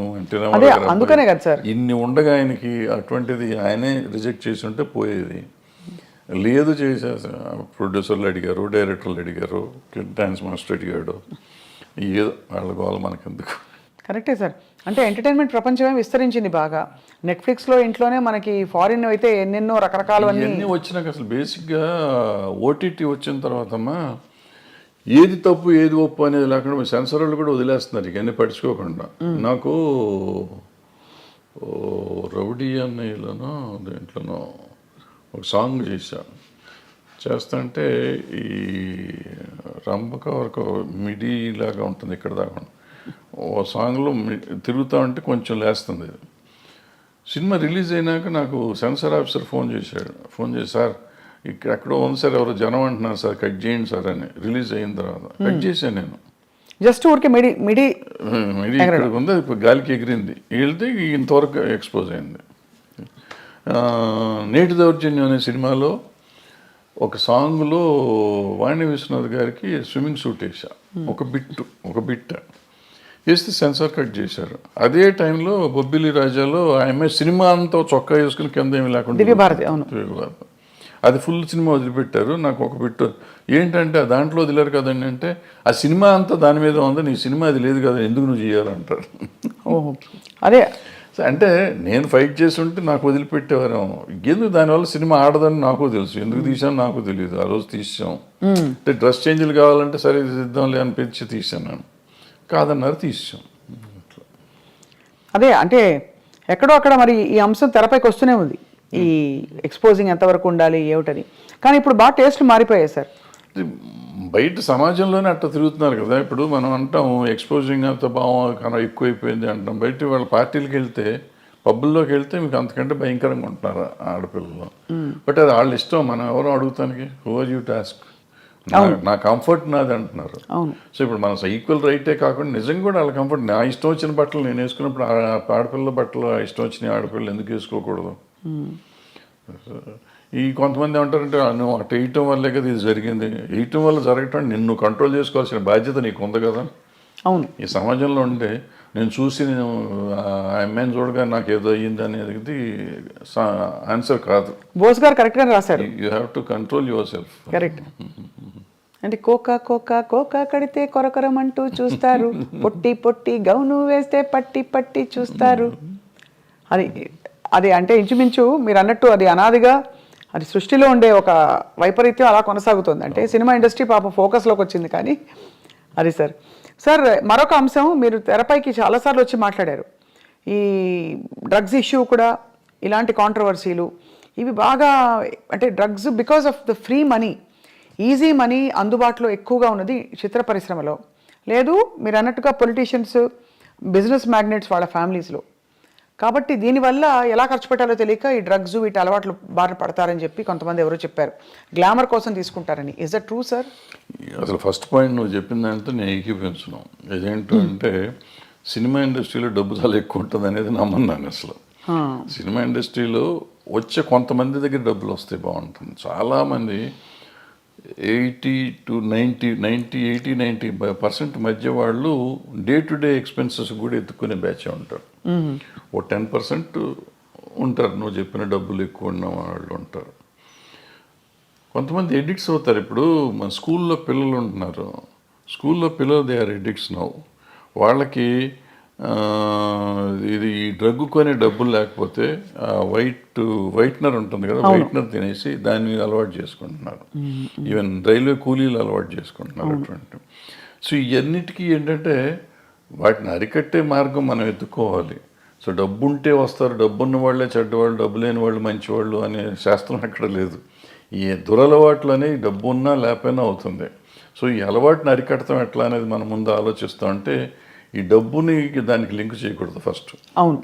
అందుకనే కదా సార్ ఇన్ని ఉండగా ఆయనకి అటువంటిది ఆయనే రిజెక్ట్ చేసి ఉంటే పోయేది. లేదు చేసే ప్రొడ్యూసర్లు అడిగారు, డైరెక్టర్లు అడిగారు, డాన్స్ మాస్టర్ అడిగాడు, ఏదో వాళ్ళ గోల మనకెందుకు. కరెక్టే సార్. అంటే ఎంటర్టైన్మెంట్ ప్రపంచమే విస్తరించింది బాగా. నెట్ఫ్లిక్స్లో ఇంట్లోనే మనకి ఫారిన్ అయితే ఎన్నెన్నో రకరకాలు అన్నీ వచ్చినాక అసలు బేసిక్గా ఓటీటీ వచ్చిన తర్వాతమ్మా ఏది తప్పు ఏది ఒప్పు అనేది లేకుండా సెన్సర్ వాళ్ళు కూడా వదిలేస్తున్నారు ఇవన్నీ పట్టించుకోకుండా. నాకు రౌడీ అన్నయ్యలోనో దేంట్లోనో ఒక సాంగ్ చేస్తా అంటే ఈ రంభక వరకు మిడి లాగా ఉంటుంది ఇక్కడ దాకా. ఓ సాంగ్లో తిరుగుతా ఉంటే కొంచెం లేస్తుంది. సినిమా రిలీజ్ అయినాక నాకు సెన్సార్ ఆఫీసర్ ఫోన్ చేసి సార్ ఇక్కడ ఎక్కడో ఉంది సార్, ఎవరో జనం అంటున్నారు సార్, కట్ చేయండి సార్ అని. రిలీజ్ అయిన తర్వాత కట్ చేశాను నేను. జస్ట్ ఊరికి మిడి ఇక్కడ ఉంది, ఇప్పుడు గాలికి ఎగిరింది, వెళ్తే ఇంతవరకు ఎక్స్పోజ్ అయింది. నేటి దౌర్జన్యం అనే సినిమాలో ఒక సాంగ్లో వాణి విశ్వనాథ్ గారికి స్విమ్మింగ్ సూట్ వేసా, ఒక బిట్ వేస్తే సెన్సార్ కట్ చేశారు. అదే టైంలో బొబ్బిలి రాజాలో ఆమె సినిమా అంతా చొక్కా వేసుకుని కింద ఏమి లేకుండా దివ్యభారతి, అవును, అది ఫుల్ సినిమా వదిలిపెట్టారు. నాకు ఒక బిట్ ఏంటంటే దాంట్లో వదిలేరు కదండి అంటే, ఆ సినిమా అంతా దాని మీద ఉంది, నీ సినిమా అది లేదు కదా, ఎందుకు నువ్వు చేయాలంటారు. ఓహో, అదే అంటే నేను ఫైట్ చేసి ఉంటే నాకు వదిలిపెట్టేవారేమో. ఎందుకు దానివల్ల సినిమా ఆడదని నాకు తెలుసు, ఎందుకు తీసాను నాకు తెలియదు. ఆ రోజు తీసాం అంటే డ్రెస్ చేంజ్లు కావాలంటే సరే తీద్దాంలే అనిపించి తీసాను నేను, కాదన్నారు తీసాం. అదే అంటే ఎక్కడో అక్కడ మరి ఈ అంశం తెరపైకి వస్తూనే ఉంది, ఈ ఎక్స్పోజింగ్ ఎంతవరకు ఉండాలి ఏమిటని. కానీ ఇప్పుడు బాగా టేస్ట్లు మారిపోయాయి సార్. బయట సమాజంలోనే అట్లా తిరుగుతున్నారు కదా. ఇప్పుడు మనం అంటాం ఎక్స్పోజింగ్ అంత బాగా ఎక్కువైపోయింది అంటాం. బయట వాళ్ళ పార్టీలకు వెళ్తే, పబ్బుల్లోకి వెళ్తే మీకు అంతకంటే భయంకరంగా ఉంటున్నారు ఆడపిల్లలు. బట్ అది వాళ్ళ ఇష్టం, మనం ఎవరో అడుగుతానికి, హూ ఆర్ యూ టాస్క్, నా కంఫర్ట్ నాది అంటున్నారు. సో ఇప్పుడు మన ఈక్వల్ రైటే కాకుండా నిజంగా కూడా వాళ్ళ కంఫర్ట్, నా ఇష్టం వచ్చిన బట్టలు నేను వేసుకున్నప్పుడు ఆడపిల్ల బట్టలు ఇష్టం వచ్చిన ఆడపిల్లలు ఎందుకు వేసుకోకూడదు. ఈ కొంతమంది ఏమంటారంటే నువ్వు అటు వేయటం వల్లే కదా ఇది జరిగింది, వేయటం వల్ల జరగటం నిన్ను కంట్రోల్ చేసుకోవాల్సిన బాధ్యత నీకు ఉంది కదా. అవును, ఈ సమాజంలో ఉంటే నేను చూసి నేను ఆ అమ్మాయిని చూడగా నాకు ఏదో అయ్యింది అనేది ఆన్సర్ కాదు. బోస్ గారు కరెక్ట్గా రాశారు, you have to control your self. Correct. అంటే కోకా కడితే కొరకొరమంటూ చూస్తారు, పొట్టి గౌను వేస్తే పట్టి చూస్తారు. అది అంటే ఇంచుమించు మీరు అన్నట్టు అది అనాదిగా అది సృష్టిలో ఉండే ఒక వైపరీత్యం అలా కొనసాగుతుంది. అంటే సినిమా ఇండస్ట్రీ పాపం ఫోకస్లోకి వచ్చింది. కానీ అది సార్ మరొక అంశం, మీరు తెరపైకి చాలాసార్లు వచ్చి మాట్లాడారు, ఈ డ్రగ్స్ ఇష్యూ కూడా, ఇలాంటి కాంట్రవర్సీలు ఇవి బాగా, అంటే drugs because of the free money, easy money అందుబాటులో ఎక్కువగా ఉన్నది చిత్ర పరిశ్రమలో. లేదు మీరు అన్నట్టుగా పొలిటీషియన్స్, బిజినెస్ మ్యాగ్నెట్స్ వాళ్ళ ఫ్యామిలీస్లో. కాబట్టి దీనివల్ల ఎలా ఖర్చు పెట్టాలో తెలియక ఈ డ్రగ్స్ వీటి అలవాట్లు బారిన పడతారని చెప్పి కొంతమంది ఎవరో చెప్పారు, గ్లామర్ కోసం తీసుకుంటారని. Is that true sir? అసలు ఫస్ట్ పాయింట్ నువ్వు చెప్పిందంటే నేను ఏకీపించను. ఇదేంటంటే సినిమా ఇండస్ట్రీలో డబ్బు చాలా ఎక్కువ ఉంటుంది అనేది నమ్మన్నాను. అసలు సినిమా ఇండస్ట్రీలో వచ్చే కొంతమంది దగ్గర డబ్బులు వస్తే బాగుంటుంది. చాలామంది 80% మధ్య వాళ్ళు డే టు డే ఎక్స్పెన్సెస్ కూడా ఎత్తుకునే బ్యాచ్ ఉంటారు. ఓ 10% ఉంటారు నువ్వు చెప్పిన డబ్బులు ఎక్కువ ఉన్న వాళ్ళు ఉంటారు. కొంతమంది ఎడిక్ట్స్ అవుతారు. ఇప్పుడు మన స్కూల్లో పిల్లలు ఉంటున్నారు, స్కూల్లో పిల్లలు దే ఆర్ ఎడిక్ట్స్ నౌ. వాళ్ళకి ఇది ఈ డ్రగ్ కొనే డబ్బులు లేకపోతే వైట్నర్ ఉంటుంది కదా, వైట్నర్ తినేసి దాన్ని అలవాటు చేసుకుంటున్నారు. ఈవెన్ రైల్వే కూలీలు అలవాటు చేసుకుంటున్నారు అటువంటి. సో ఇవన్నిటికీ ఏంటంటే వాటిని అరికట్టే మార్గం మనం ఎత్తుకోవాలి. సో డబ్బు ఉంటే వస్తారు, డబ్బు ఉన్న వాళ్ళే చెడ్డవాళ్ళు, డబ్బు లేని వాళ్ళు మంచివాళ్ళు అనే శాస్త్రం ఎక్కడ లేదు. ఈ దురలవాట్లు అనేవి డబ్బు ఉన్నా లేకపోయినా అవుతుంది. సో ఈ అలవాటుని అరికడతాం ఎట్లా అనేది మనం ముందు ఆలోచిస్తాం. అంటే ఈ డబ్బుని దానికి లింక్ చేయకూడదు ఫస్ట్. అవును.